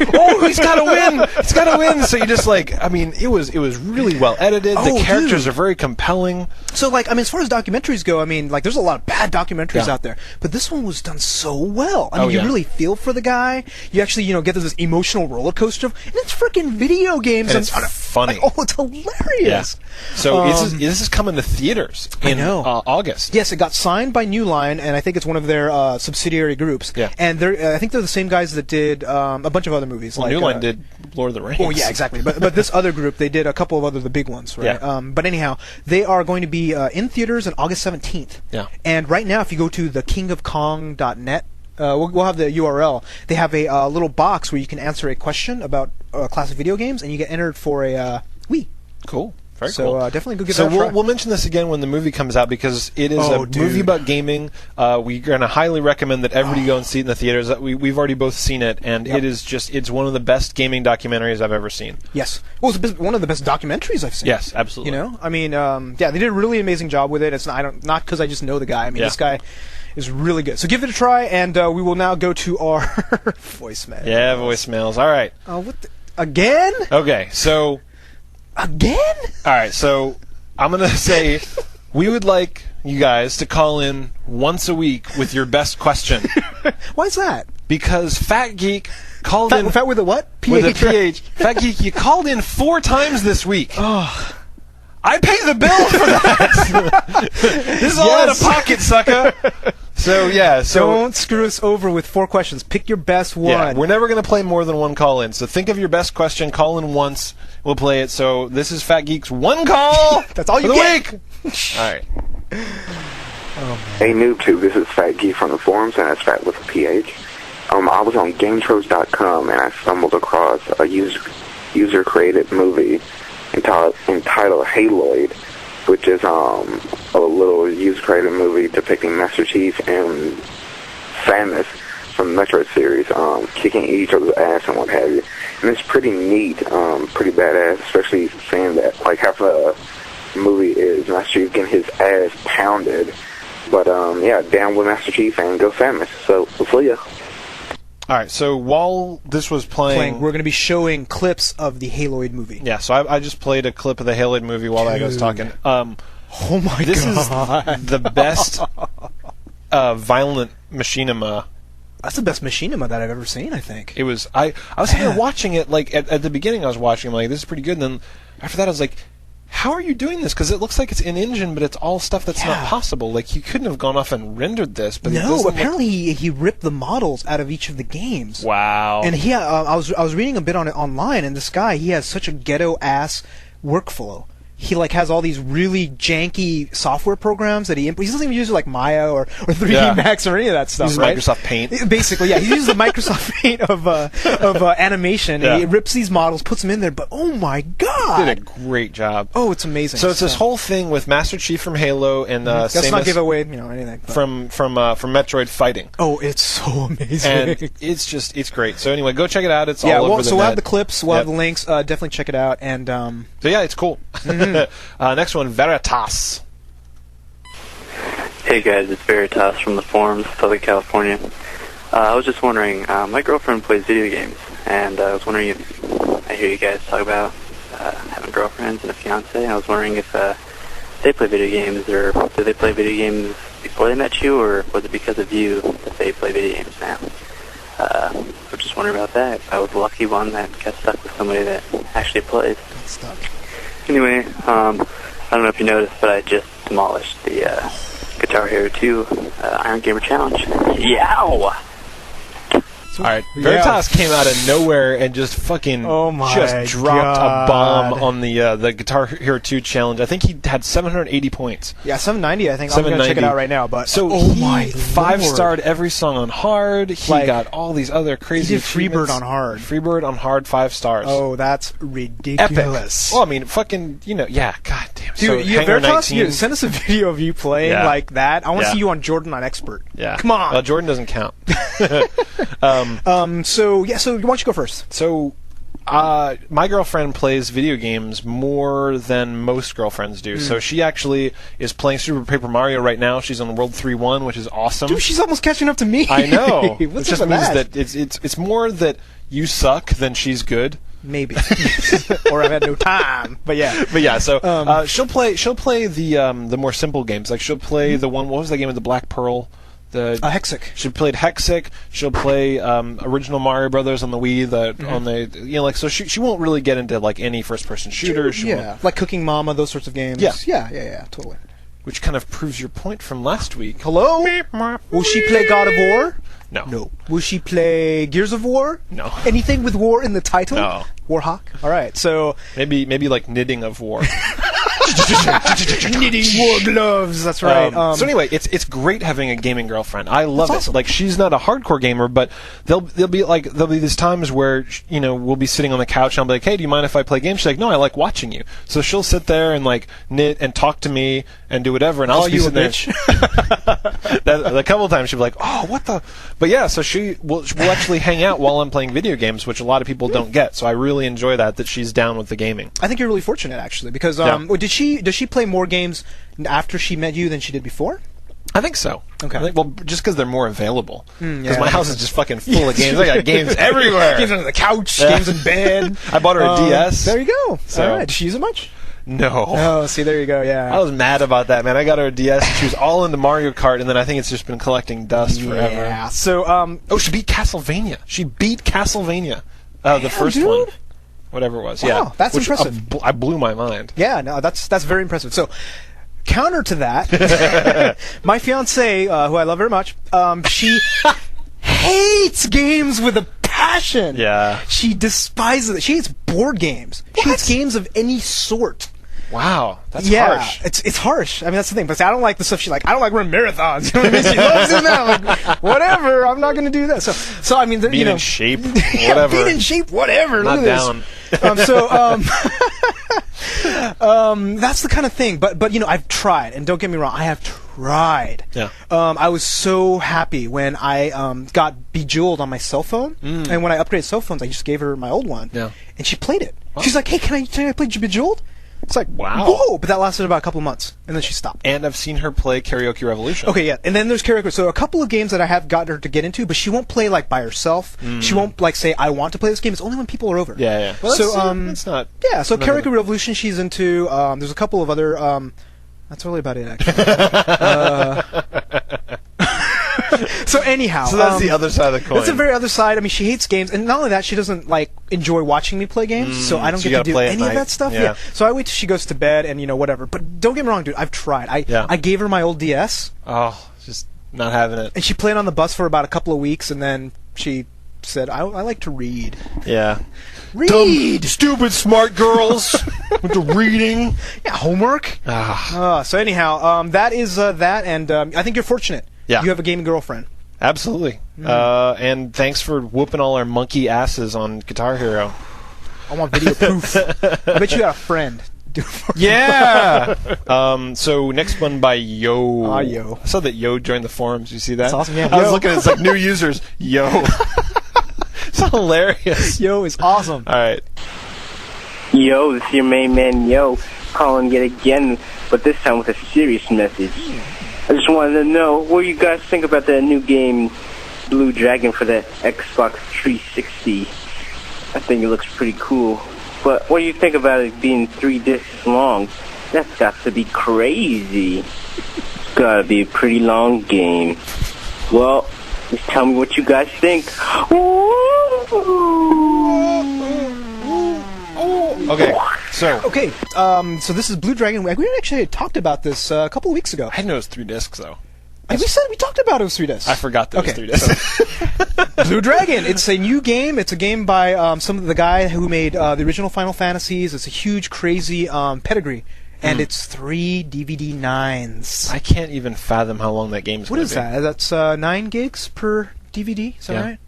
he's got to win. He's got to win. So you just like, I mean, it was really well edited. The characters are very compelling. So like, I mean, as far as documentaries go, I mean, like, there's a lot of bad documentaries out there, but this one was done so well. I mean, you really feel for the guy. You actually, get this emotional roller coaster, and it's freaking video games. And it's funny. Like, it's hilarious. Yeah. So this is coming to theaters in August. Yes, it got signed by New Line, and I think it's one of their subsidiary groups. Yeah. And I think they're the same guys that did a bunch of other movies. Well, like, New Line did Lord of the Rings. Oh, yeah, exactly. But this other group, they did a couple of the big ones, right? Yeah. But anyhow, they are going to be in theaters on August 17th. Yeah. And right now, if you go to thekingofkong.net, we'll have the URL. They have a little box where you can answer a question about classic video games, and you get entered for a Wii. Cool. Very cool. So definitely go give that a try. So we'll mention this again when the movie comes out, because it is a movie about gaming. We're going to highly recommend that everybody go and see it in the theaters. We've already both seen it, and it's one of the best gaming documentaries I've ever seen. Yes. Well, it's one of the best documentaries I've seen. Yes, absolutely. I mean, they did a really amazing job with it. It's not because I just know the guy. I mean, this guy is really good. So give it a try, and we will now go to our voicemail. Yeah, voicemails. All right. Again? Okay, so... Again? All right, so I'm going to say we would like you guys to call in once a week with your best question. Why is that? Because Fat Geek called in... Fat with a what? With a PH. Fat Geek, you called in 4 times this week. Oh. I pay the bill for that. This is all out of pocket, sucker. So don't screw us over with 4 questions. Pick your best one. Yeah, we're never going to play more than one call in. So think of your best question, call in once, we'll play it. So this is Fat Geek's one call. That's all you get. Week. All right. Hey NooBTooB, this is Fat Geek from the forums, and that's Fat with a PH. I was on GameTros.com, and I stumbled across a user-created movie entitled Haloid, which is a little user-created movie depicting Master Chief and Samus from the Metroid series, kicking each other's ass and what have you. And it's pretty neat, pretty badass, especially seeing that like half the movie is Master Chief getting his ass pounded. But down with Master Chief and go Samus. So we'll see ya. All right, so while this was playing, we're going to be showing clips of the Haloid movie. Yeah, so I just played a clip of the Haloid movie while I was talking. Oh my this God. This is the best violent machinima. That's the best machinima that I've ever seen, I think. It was. I was sitting there watching it, like, at the beginning I was watching, like, this is pretty good, and then after that I was like, how are you doing this? Because it looks like it's in-engine, but it's all stuff that's not possible. Like, you couldn't have gone off and rendered this. But no, apparently he ripped the models out of each of the games. Wow. And I was reading a bit on it online, and this guy, he has such a ghetto-ass workflow. He has all these really janky software programs that he doesn't even use like Maya or 3D Max or any of that stuff. He uses Microsoft Paint. Basically, he uses the Microsoft Paint of animation. And he rips these models, puts them in there. But oh my God, he did a great job. Oh, it's amazing. So it's this whole thing with Master Chief from Halo and let's Samus not give away anything from Metroid fighting. Oh, it's so amazing. And it's great. So anyway, go check it out. It's all over the net. So we'll have the clips. We'll have the links. Definitely check it out. And so yeah, it's cool. Next one, Veritas. Hey guys, it's Veritas from the forums, Southern California. I was just wondering, my girlfriend plays video games, and I was wondering if, I hear you guys talk about having girlfriends and a fiance, and I was wondering if they play video games, or do they play video games before they met you, or was it because of you that they play video games now? I was just wondering about that, if I was the lucky one that got stuck with somebody that actually plays. Anyway, I don't know if you noticed, but I just demolished the Guitar Hero 2 Iron Gamer Challenge. Yow! So All right, Veritas came out of nowhere and just fucking just dropped a bomb on the Guitar Hero 2 challenge. I think he had 780 points. Yeah, 790. I think I'm gonna check it out right now. But so he 5-starred every song on hard. He got all these other crazy. He did Freebird on hard. Freebird on hard, 5 stars. Oh, that's ridiculous. Epic. Well, I mean, fucking, yeah, god damn. Dude, so Veritas, send us a video of you playing like that. I want to see you on Jordan on Expert. Yeah, come on. Well, Jordan doesn't count. So why don't you go first? So, my girlfriend plays video games more than most girlfriends do. So she actually is playing Super Paper Mario right now. She's on World 3-1, which is awesome. Dude, she's almost catching up to me. I know. It just means that it's more that you suck than she's good. Maybe, or I've had no time. But yeah. So she'll play the more simple games. Like she'll play the one. What was that game with the Black Pearl? Hexic. She played Hexic. She'll play original Mario Brothers on the Wii. On the so she won't really get into like any first person shooters. Like Cooking Mama, those sorts of games. Yeah, totally. Which kind of proves your point from last week. Hello? Will she play God of War? No. Will she play Gears of War? No. Anything with war in the title? No. Warhawk? All right, so... Maybe like Knitting of War. Knitting war gloves. That's right. So anyway, it's great having a gaming girlfriend. I love it. Awesome. Like she's not a hardcore gamer, but there'll be these times where we'll be sitting on the couch and I'll be like, hey, do you mind if I play games? She's like, no, I like watching you. So she'll sit there and like knit and talk to me and do whatever, and I'll be sitting there. A couple of times she'll be like, oh, what the? But yeah, so we'll actually hang out while I'm playing video games, which a lot of people don't get. So I really enjoy that she's down with the gaming. I think you're really fortunate actually, because does she play more games after she met you than she did before? I think so. Okay. Just because they're more available. Because my house is just fucking full of games. I got games everywhere. Games under the couch, games in bed. I bought her a DS. There you go. So. All right. Does she use it much? No. Oh, see, there you go, yeah. I was mad about that, man. I got her a DS, and she was all into Mario Kart, and then I think it's just been collecting dust forever. Yeah, so, she beat Castlevania. The first one. Whatever it was, wow, that's impressive. I blew my mind. Yeah, no, that's very impressive. So, counter to that, my fiancée, who I love very much, she hates games with a passion. Yeah. She despises it. She hates board games. She hates games of any sort. Wow, that's harsh. It's harsh. I mean, that's the thing. But see, I don't like the stuff she like. I don't like running marathons. You know what I mean? She loves doing that. I'm like, whatever. I'm not going to do that. So I mean, being in shape, whatever. Being in shape, whatever. Not down. That's the kind of thing. But I've tried, and don't get me wrong, I have tried. Yeah. I was so happy when I got Bejeweled on my cell phone, and when I upgraded cell phones, I just gave her my old one, and she played it. Wow. She's like, "Hey, can I play Bejeweled?" It's like, wow. Whoa! But that lasted about a couple of months, and then she stopped. And I've seen her play Karaoke Revolution. Okay, yeah. And then there's Karaoke. So a couple of games that I have gotten her to get into, but she won't play like by herself. She won't like say, "I want to play this game." It's only when people are over. Yeah. Well, so it's not. Yeah. So Karaoke Revolution, she's into. There's a couple of other. That's really about it, actually. So anyhow, so that's the other side of the coin. That's the very other side. I mean, she hates games, and not only that, she doesn't like enjoy watching me play games. So I don't get to do any of that stuff. Yeah. So I wait till she goes to bed, and whatever. But don't get me wrong, dude. I've tried. I gave her my old DS. Oh, just not having it. And she played on the bus for about a couple of weeks, and then she said, "I like to read." Yeah. Read, dumb, stupid, smart girls with the reading. Yeah, homework. So anyhow, that is that, and I think you're fortunate. Yeah. You have a gaming girlfriend. Absolutely. And thanks for whooping all our monkey asses on Guitar Hero. I want video proof. I bet you got a friend. Yeah. So next one by Yo. Yo. I saw that Yo joined the forums. You see that? That's awesome. Yeah. I was looking at it's like new users. Yo. It's hilarious. Yo is awesome. All right. Yo, this is your main man Yo, calling yet again, but this time with a serious message. I just wanted to know what you guys think about that new game, Blue Dragon, for the Xbox 360. I think it looks pretty cool. But what do you think about it being 3 discs long? That's got to be crazy. It's got to be a pretty long game. Well, just tell me what you guys think. Okay, so this is Blue Dragon. We actually talked about this a couple of weeks ago. I didn't know it was 3 discs, though. We talked about it was 3 discs. I forgot that it was 3 discs. Blue Dragon. It's a new game. It's a game by some of the guy who made the original Final Fantasies. It's a huge, crazy pedigree. And it's 3 DVD 9s. I can't even fathom how long that game's going to be. What is that? That's 9 gigs per DVD? Is that right?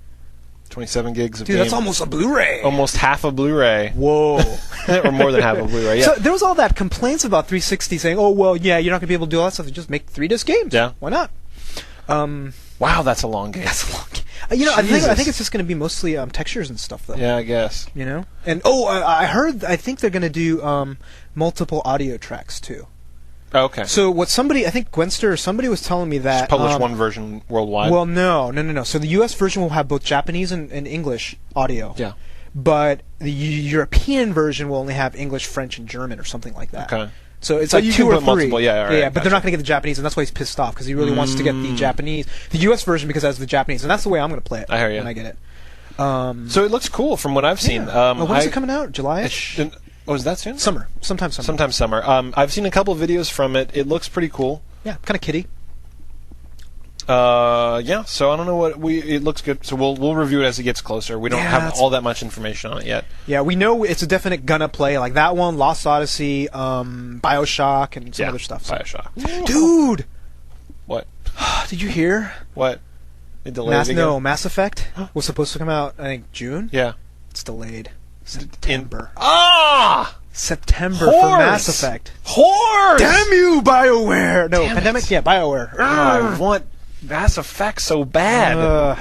27 gigs of Dude, that's almost a Blu-ray. Almost half a Bluray. Whoa. Or more than half a Blu-ray, yeah. So there was all that complaints about 360 saying, oh, well, yeah, you're not going to be able to do all that stuff. Just make 3-disc games. Yeah. Why not? Wow, that's a long game. That's a long game. I think it's just going to be mostly textures and stuff, though. Yeah, I guess. You know? And, I think they're going to do multiple audio tracks, too. Okay. So I think Gwenster or somebody was telling me that... Just publish one version worldwide? Well, no. So the US version will have both Japanese and English audio. Yeah. But the European version will only have English, French, and German or something like that. Okay. So it's like 2 or 3. Multiple, yeah, right, but they're not going to get the Japanese, and that's why he's pissed off, because he really wants to get the US version because it has the Japanese, and that's the way I'm going to play it. I hear you. When I get it. So it looks cool from what I've seen. When is it coming out? July-ish? Is that soon? Sometime summer. Sometime summer. I've seen a couple of videos from it. It looks pretty cool. Yeah, kind of kiddie. Yeah. So I don't know it looks good. So we'll review it as it gets closer. We don't have all that much information on it yet. Yeah, we know it's a definite gonna play like that one, Lost Odyssey, BioShock, and some other stuff. So. BioShock. Dude. What? Did you hear? What? It delayed again? No, Mass Effect was supposed to come out, I think, June. Yeah. It's delayed. September. September Whores! For Mass Effect. Whores! Damn you, BioWare! No, Damn Pandemic? it. Yeah, BioWare. I want Mass Effect so bad. So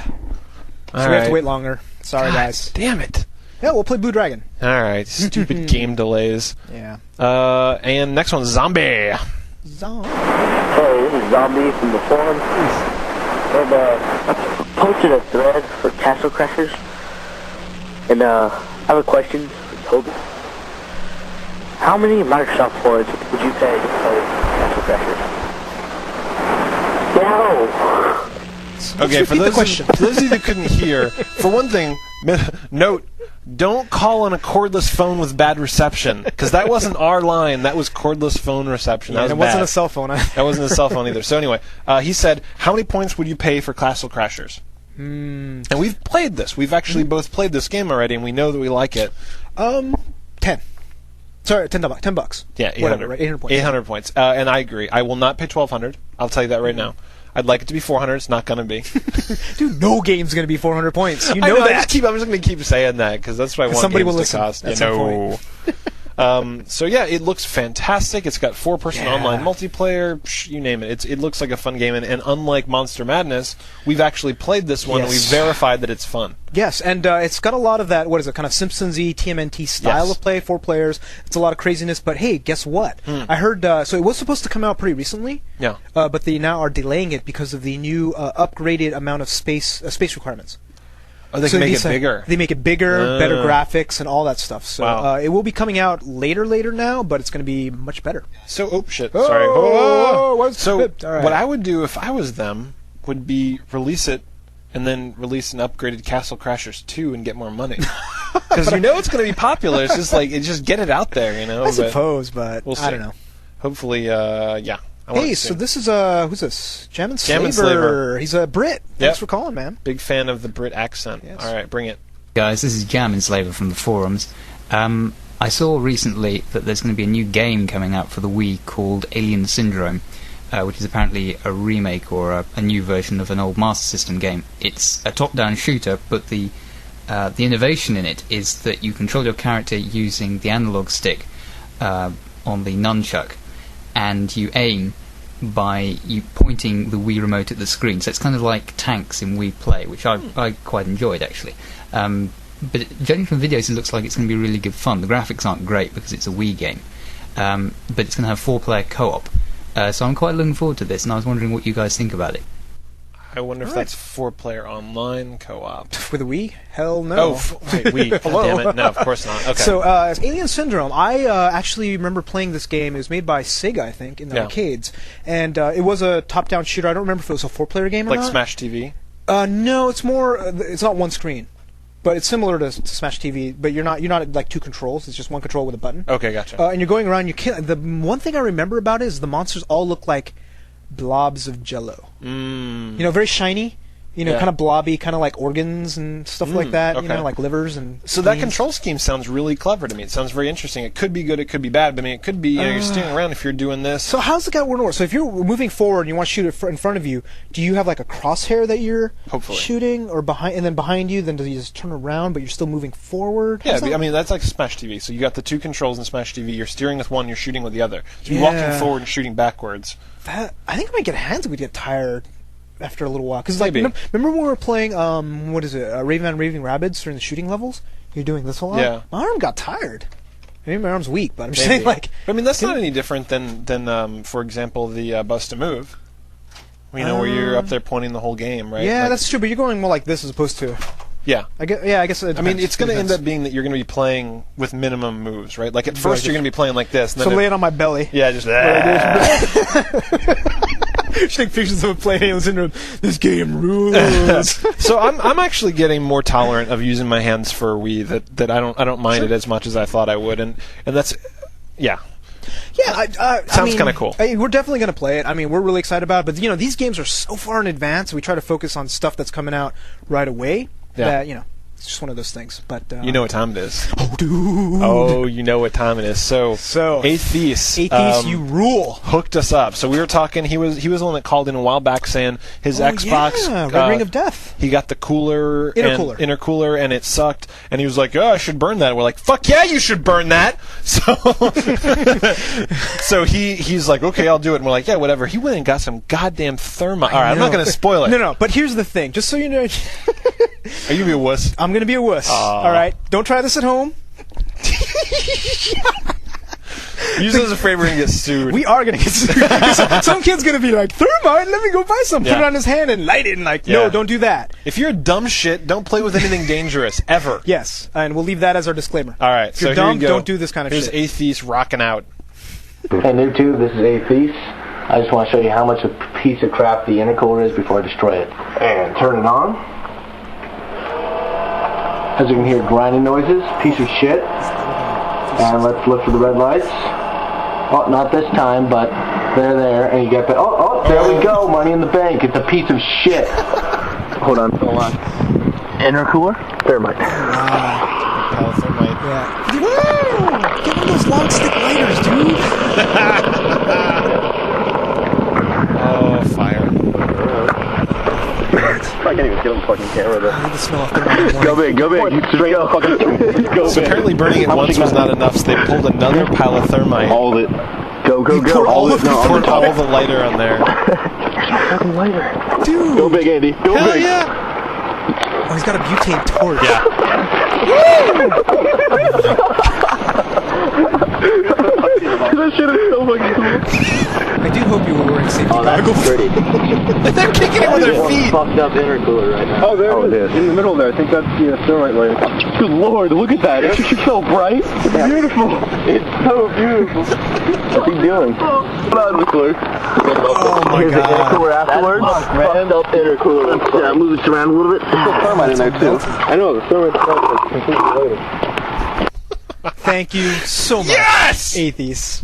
we have to wait longer. Sorry, guys. Damn it. Yeah, we'll play Blue Dragon. Alright, stupid game delays. Yeah. And next one's Zombie. Hey, this is Zombie from the forums. And I posted a thread for Castle Crashers. And I have a question for Tobin. How many Microsoft points would you pay to play Castle Crashers? No! Okay, for those of you that couldn't hear, for one thing, note, don't call on a cordless phone with bad reception, because that wasn't our line, that was cordless phone reception. Yeah, that was wasn't bad. A cell phone. That wasn't a cell phone either. So anyway, he said, how many points would you pay for Castle Crashers? And we've played this. We've actually both played this game already, and we know that we like it. 10. Sorry, $10. Yeah, 800. Whatever, right? 800 points. 800 points. And I agree. I will not pay 1,200. I'll tell you that right now. I'd like it to be 400. It's not going to be. Dude, no game's going to be 400 points. You know, I know that. I'm just going to keep saying that because that's what I want somebody games will to cost. That's no. So yeah, it looks fantastic. It's got 4-person online multiplayer. You name it. It looks like a fun game. And unlike Monster Madness, we've actually played this one and we've verified that it's fun. Yes, and it's got a lot of that, kind of Simpsons-y, TMNT style of play, 4 players. It's a lot of craziness, but hey, guess what? I heard, so it was supposed to come out pretty recently, but they now are delaying it because of the new upgraded amount of space requirements. Oh, they can make it bigger. They make it bigger, better graphics, and all that stuff. So it will be coming out later now, but it's going to be much better. So, sorry. What I would do if I was them would be release it and then release an upgraded Castle Crashers 2 and get more money. Because you know it's going to be popular. It's just get it out there, you know. I suppose, but we'll see. I don't know. Hopefully, Hey, so this is who's this? Jam and Slaver. He's a Brit. Thanks for calling, man. Big fan of the Brit accent. Yes. All right, bring it. Guys, this is Jam and Slaver from the forums. I saw recently that there's going to be a new game coming out for the Wii called Alien Syndrome, which is apparently a remake or a new version of an old Master System game. It's a top-down shooter, but the innovation in it is that you control your character using the analog stick on the nunchuck, and you aim by you pointing the Wii remote at the screen. So it's kind of like tanks in Wii Play, which I quite enjoyed, actually. But judging from videos, it looks like it's going to be really good fun. The graphics aren't great because it's a Wii game, but it's going to have 4-player co-op. So I'm quite looking forward to this, and I was wondering what you guys think about it. I wonder if that's 4-player online co-op. With a Wii? Hell no. Oh, wait, Wii. God damn it. No, of course not. Okay. So, Alien Syndrome, I actually remember playing this game. It was made by Sega, I think, in the arcades. And it was a top-down shooter. I don't remember if it was a 4-player game or not. Like Smash TV? No, it's more... it's not one screen. But it's similar to Smash TV, but you're not like 2 controls. It's just 1 control with a button. Okay, gotcha. And you're going around. The one thing I remember about it is the monsters all look like blobs of Jello. Very shiny. Kind of blobby, kind of like organs and stuff like that. Okay. Like livers and. So that control scheme sounds really clever to me. It sounds very interesting. It could be good. It could be bad. But I mean, it could be. You're steering around if you're doing this. So how's the guy work? So if you're moving forward and you want to shoot it in front of you, do you have like a crosshair that you're shooting, or behind, and then behind you? Then do you just turn around, but you're still moving forward? Yeah, I mean that's like Smash TV. So you got the two controls in Smash TV. You're steering with one. You're shooting with the other. So you're walking forward and shooting backwards. I think it might get hands. We'd get tired after a little while, because remember when we were playing Raving Rabbids during the shooting levels? You're doing this a lot. Yeah, my arm got tired. Maybe my arm's weak, but I'm just saying I mean, that's not any different than for example, the Bust a Move. Where you're up there pointing the whole game, right? Yeah, that's true. But you're going more like this as opposed to. Yeah. I guess. I mean, it's going to end up being that you're going to be playing with minimum moves, right? Like at first you're going to be playing like this. And then lay it on my belly. Yeah, just. Just take pictures of him playing Alien Syndrome. This game rules. So I'm actually getting more tolerant of using my hands for Wii. That I don't mind it as much as I thought I would, and that's Yeah, sounds kind of cool. We're definitely going to play it. I mean, we're really excited about it. But these games are so far in advance. We try to focus on stuff that's coming out right away. Yeah. That it's just one of those things. But you know what time it is. Oh, dude. Oh, you know what time it is. So Aethes, you rule. Hooked us up. So we were talking. He was the one that called in a while back saying his Xbox Red Ring of Death. He got the intercooler, and it sucked. And he was like, "Oh, I should burn that." And we're like, "Fuck yeah, you should burn that." So he's like, "Okay, I'll do it." And we're like, "Yeah, whatever." He went and got some goddamn thermite. All right, I'm not going to spoil it. No. But here's the thing. Just so you know. Are you going to be a wuss? I'm going to be a wuss. All right? Don't try this at home. Yuzo's afraid we're going to get sued. We are going to get sued. Some kid's going to be like, thermite, let me go buy some. Put it on his hand and light it. And no, don't do that. If you're a dumb shit, don't play with anything dangerous, ever. Yes, and we'll leave that as our disclaimer. All right. If you're dumb, don't do this kind of shit. Here's Aethes rocking out. Hey, NooBTooB, this is Aethes. I just want to show you how much a piece of crap the intercooler is before I destroy it. And turn it on. As you can hear, grinding noises, piece of shit. And let's look for the red lights. Oh, not this time, but they're there, and you get the. Oh, there we go, money in the bank. It's a piece of shit. Hold on. Intercooler? Thermite. Thermite. Yeah. Woo! Get one of those long stick lighters, dude. Oh, fire. I can't even get on the fucking camera though. I need to smell thermite. Go big. Straight up fucking go so big. Apparently burning it once was not enough, so they pulled another pile of thermite. All of it. Go. Poured all the lighter on there. Fucking lighter. Dude. Go big, Andy. Go Hell big. Yeah. Oh, he's got a butane torch. Yeah. That shit is so fucking cool. I do hope you were wearing safety goggles. That's pretty. They're kicking it with their feet. Fucked up intercooler right now. Oh, there it is. In the middle there. I think that's the thermite light. Good lord, look at that. It's so bright. It's beautiful. It's so beautiful. What's he doing? Binocular. Oh my Here's god. the intercooler afterwards. Fucked up intercooler. Yeah, move it around a little bit. There's still thermite in there too. I know, the thermite's completely later. Thank you so much. Yes! Aethes.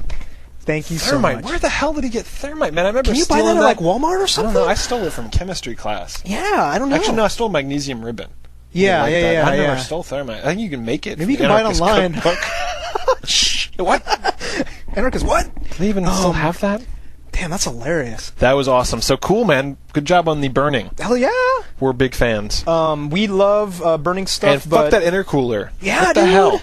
Thank you Thermite. so much. Where the hell did he get thermite, man? I remember Can you buy stealing that at like Walmart or something? I don't know. I stole it from chemistry class. Yeah, I don't know. Actually, no, I stole magnesium ribbon. Yeah. I never stole thermite. I think you can make it. Maybe you can buy it online. What? Anarchist what? Do they even still have that? Damn, that's hilarious. That was awesome. So cool, man. Good job on the burning. Hell yeah. We're big fans. We love burning stuff, and but fuck that intercooler. Yeah, what the dude. hell?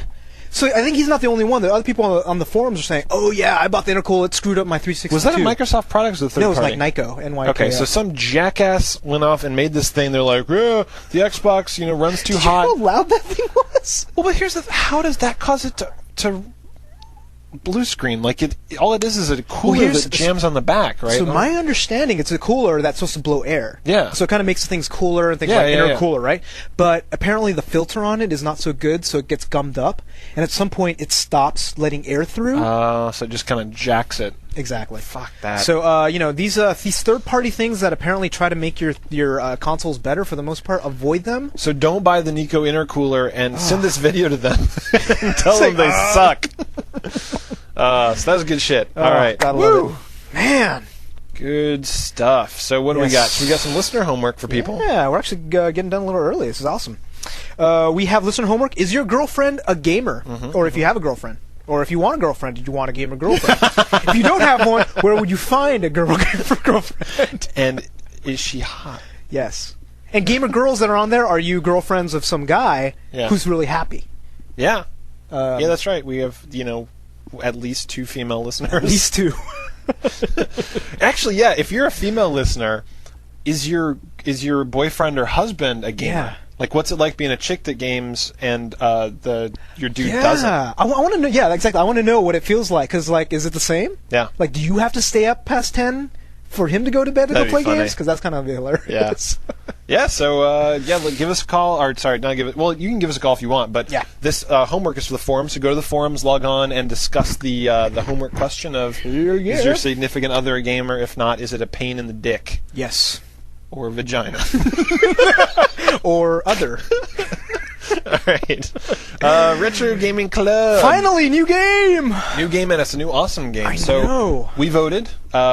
So I think he's not the only one. The other people on the forums are saying, "Oh yeah, I bought the intercooler. It screwed up my 362." Was that a Microsoft product or the third No, it was party? like Nyko, NYK. Okay, so some jackass went off and made this thing. They're like, the Xbox, runs too hot. How loud that thing was? Well, but here's how does that cause it to blue screen? Like all it is a cooler that jams on the back, right? So my understanding, it's a cooler that's supposed to blow air. Yeah. So it kind of makes things cooler and things like intercooler, right? But apparently the filter on it is not so good, so it gets gummed up, and at some point it stops letting air through. So it just kind of jacks it. Exactly. Fuck that. So these third-party things that apparently try to make your consoles better, for the most part, avoid them. So don't buy the Nico intercooler and send this video to them and tell them they suck. So that was good shit. All right. Woo! Man. Good stuff. So what do we got? So we got some listener homework for people. Yeah, we're actually getting done a little early. This is awesome. We have listener homework. Is your girlfriend a gamer? Or if you have a girlfriend? Or if you want a girlfriend, did you want a gamer girlfriend? If you don't have one, where would you find a girlfriend? And is she hot? Yes. And gamer girls that are on there, are you girlfriends of some guy who's really happy? Yeah. Yeah, that's right. We have, at least 2 female listeners. At least 2. Actually, yeah, if you're a female listener, is your boyfriend or husband a gamer? Yeah. Like, what's it like being a chick that games and your dude doesn't? I want to know. Yeah, exactly. I want to know what it feels like. Because, is it the same? Yeah. Like, do you have to stay up past 10 for him to go to bed to go play games? Because that's kind of hilarious. Yeah. Yeah. So give us a call. Or sorry, not give it. Well, you can give us a call if you want. But this homework is for the forums. So go to the forums, log on, and discuss the homework question of is your significant other a gamer? If not, is it a pain in the dick? Yes. Or vagina. Or other. All right. Retro Gaming Club. Finally, new game! New game, and it's a new awesome game. I know. We voted.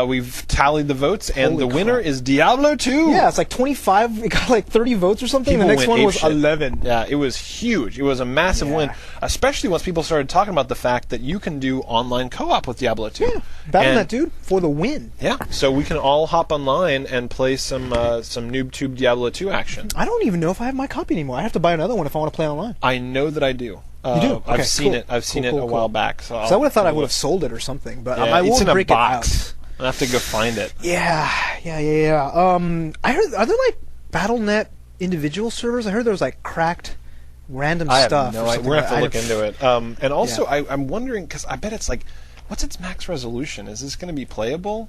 We've tallied the votes, and the winner is Diablo 2. Yeah, it's like 25. It got like 30 votes or something. The next one was 11. Yeah, it was huge. It was a massive win, especially once people started talking about the fact that you can do online co-op with Diablo 2. Yeah, that dude, for the win. Yeah, so we can all hop online and play some NooBTooB Diablo 2 action. I don't even know if I have my copy anymore. I have to buy another one if I want to play online. I know that I do. You do? Okay, I've seen it. I've seen it a while back. So I would have thought I would have sold it or something, but I will break it out. I'll have to go find it. Yeah. I heard, are there like BattleNet individual servers? I heard there was like cracked random stuff. We're going to have to look into it. And also, I'm wondering, because I bet it's like, what's its max resolution? Is this going to be playable?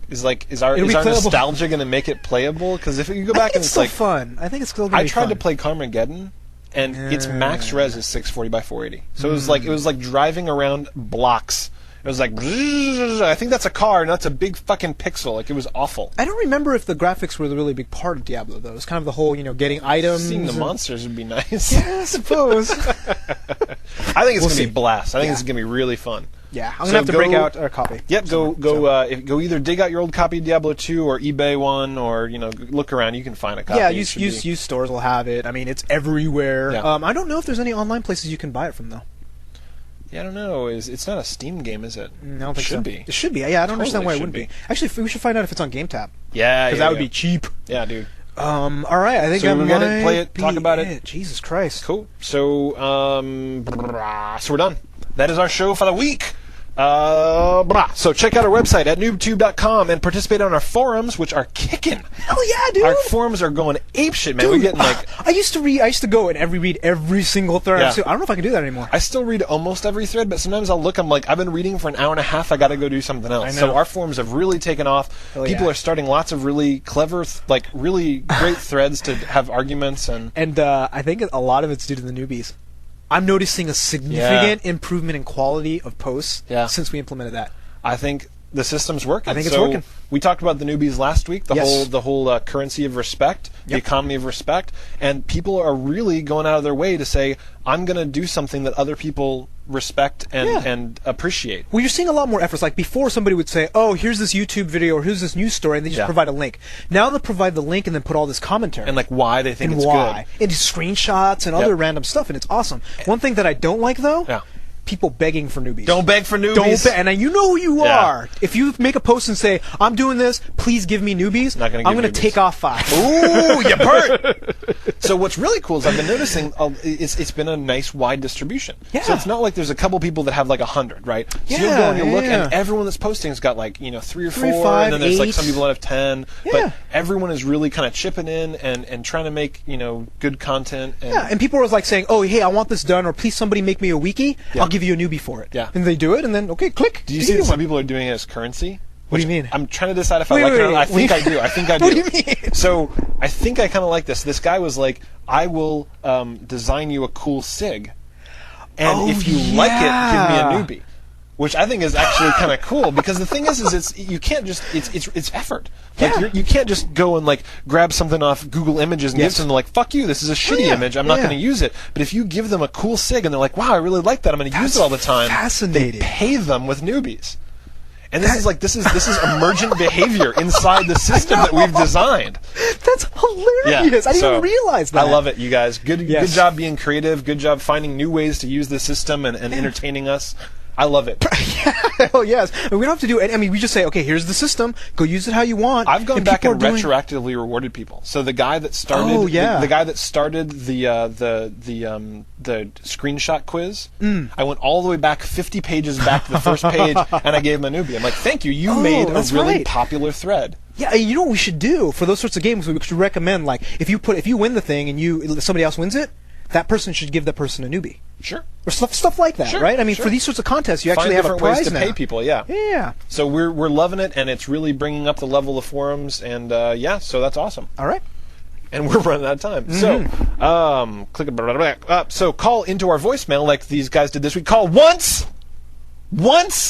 Is our nostalgia going to make it playable? Because if you go back and it's still fun. I think it's still going to be fun. I tried to play Carmageddon, and its max res is 640 by 480. So it was like driving around blocks. It was like, I think that's a car, and that's a big fucking pixel. Like, it was awful. I don't remember if the graphics were the really big part of Diablo, though. It's kind of the whole, getting items. Seeing the monsters would be nice. Yeah, I suppose. I think it's going to be blast. I think it's going to be really fun. Yeah, I'm going to have to break out our copy. Yep, go either dig out your old copy of Diablo 2 or eBay one, or, look around. You can find a copy. Yeah, used stores will have it. I mean, it's everywhere. Yeah. I don't know if there's any online places you can buy it from, though. Yeah, I don't know. It's not a Steam game, is it? No, I don't think so. It should be. It should be. Yeah, I don't understand why it wouldn't be. Actually, we should find out if it's on GameTap. Yeah, because that would be cheap. Yeah, dude. All right, I think we're gonna play it, talk about it. Jesus Christ. Cool. So we're done. That is our show for the week. So check out our website at NooBTooB.com and participate on our forums, which are kicking. Hell yeah, dude! Our forums are going apeshit, man. We're getting like. I used to go and read every single thread. Yeah. I don't know if I can do that anymore. I still read almost every thread, but sometimes I'll look. I'm like, I've been reading for an hour and a half. I got to go do something else. I know. So our forums have really taken off. People are starting lots of really clever, really great threads to have arguments and. And I think a lot of it's due to the newbies. I'm noticing a significant improvement in quality of posts since we implemented that. I think the system's working. I think it's working. We talked about the newbies last week, the whole currency of respect, the economy of respect, and people are really going out of their way to say, I'm going to do something that other people respect and appreciate. Well, you're seeing a lot more efforts. Like before, somebody would say, oh, here's this YouTube video or here's this news story, and they just provide a link. Now they provide the link and then put all this commentary. And why they think it's good. And screenshots and other random stuff, and it's awesome. One thing that I don't like, though, people begging for newbies. Don't beg for newbies. And you know who you are. If you make a post and say, I'm doing this, please give me newbies, I'm going to take off 5. Ooh, you hurt! So what's really cool is I've been noticing it's been a nice wide distribution. Yeah. So it's not like there's a couple people that have 100, right? So you'll go and you look, and everyone that's posting's got 3 or 4, 5, and then there's 8. Some people that have 10. Yeah. But everyone is really kind of chipping in and trying to make good content. And people are saying, oh, hey, I want this done, or please somebody make me a wiki. I'll give you a newbie for it. Yeah. And they do it, and then, okay, click. Do you see that some people are doing it as currency? What do you mean? I'm trying to decide if I like it or not. I think I do. What do you mean? So I think I kind of like this. This guy was like, I will design you a cool SIG, and if you like it, give me a newbie. Which I think is actually kind of cool, because the thing is it's you can't just it's effort. You can't just go and grab something off Google Images and give something fuck you, this is a shitty image, I'm not going to use it. But if you give them a cool SIG and they're like, wow, I really like that, I'm going to use it all the time. Fascinating. They pay them with newbies. And this is emergent behavior inside the system that we've designed. That's hilarious. I didn't even realize that. I love it, you guys. Good job being creative. Good job finding new ways to use the system and entertaining us. I love it. Hell yes. And we don't have to do it. I mean, we just say, okay, here's the system. Go use it how you want. I've gone back and retroactively rewarded people. So the guy that started, the guy that started the screenshot quiz, I went all the way back 50 pages back to the first page, and I gave him a newbie. I'm like, thank you. You made a really popular thread. Yeah, you know what we should do for those sorts of games? We should recommend, like, if you win the thing and somebody else wins it, that person should give that person a newbie. Sure. Or stuff like that, right? I mean, for these sorts of contests, you actually have a prize ways to now. pay people, yeah. Yeah. So we're loving it, and it's really bringing up the level of forums, and so that's awesome. All right. And we're running out of time. So, so call into our voicemail like these guys did this week. Call once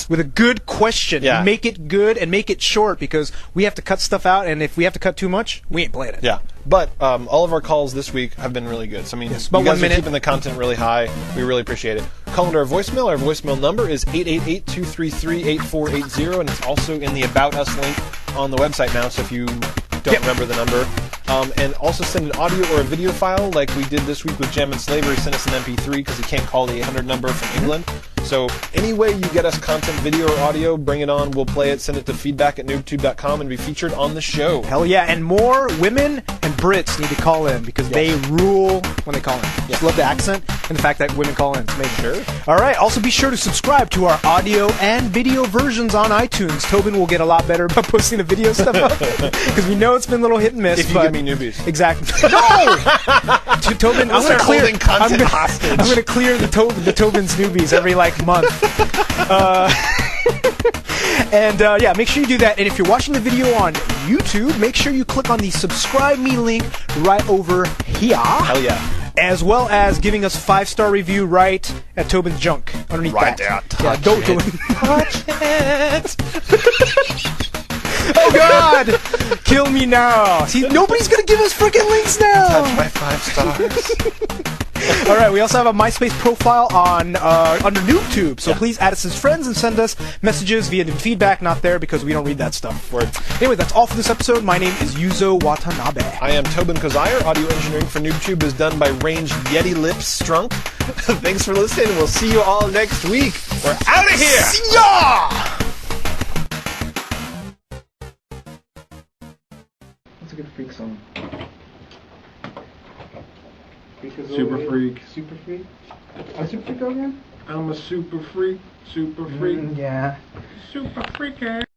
with a good question. Yeah. Make it good and make it short because we have to cut stuff out, and if we have to cut too much, we ain't playing it. Yeah. But all of our calls this week have been really good. So, I mean, you guys are keeping the content really high. We really appreciate it. Call into our voicemail. Our voicemail number is 888-233-8480, and it's also in the About Us link on the website now, so if you don't remember the number. And also send an audio or a video file like we did this week with Gem and Slavery. Send us an MP3 because he can't call the 800 number from England. So any way you get us content, video or audio, bring it on. We'll play it. Send it to feedback@NooBTooB.com and be featured on the show. Hell yeah. And more women and Brits need to call in because they rule when they call in. Just love the accent and the fact that women call in. It's amazing. Sure. All right. Also be sure to subscribe to our audio and video versions on iTunes. Tobin will get a lot better about posting the video stuff up because we know it's been a little hit and miss. If you give me newbies. Exactly. No! Tobin, I'm going to clear content hostage. I'm going to clear the Tobin's newbies every month. And make sure you do that. And if you're watching the video on YouTube, make sure you click on the subscribe me link right over here. Hell yeah. As well as giving us a 5-star review right at Tobin's Junk underneath right that. There. Touch it. Oh God! Kill me now. See, nobody's gonna give us freaking links now. Touch my 5 stars. All right, we also have a MySpace profile on under NooBTooB, so please add us as friends and send us messages via the feedback. Not there because we don't read that stuff. Word. Anyway, that's all for this episode. My name is Yuzo Watanabe. I am Tobin Kozayer. Audio engineering for NooBTooB is done by Range Yeti Lips Strunk. Thanks for listening. We'll see you all next week. We're out of here. See ya! What's a good freak song? Super freak. Super freak? A super freak again? I'm a super freak. Super freak. Yeah. Super freaky.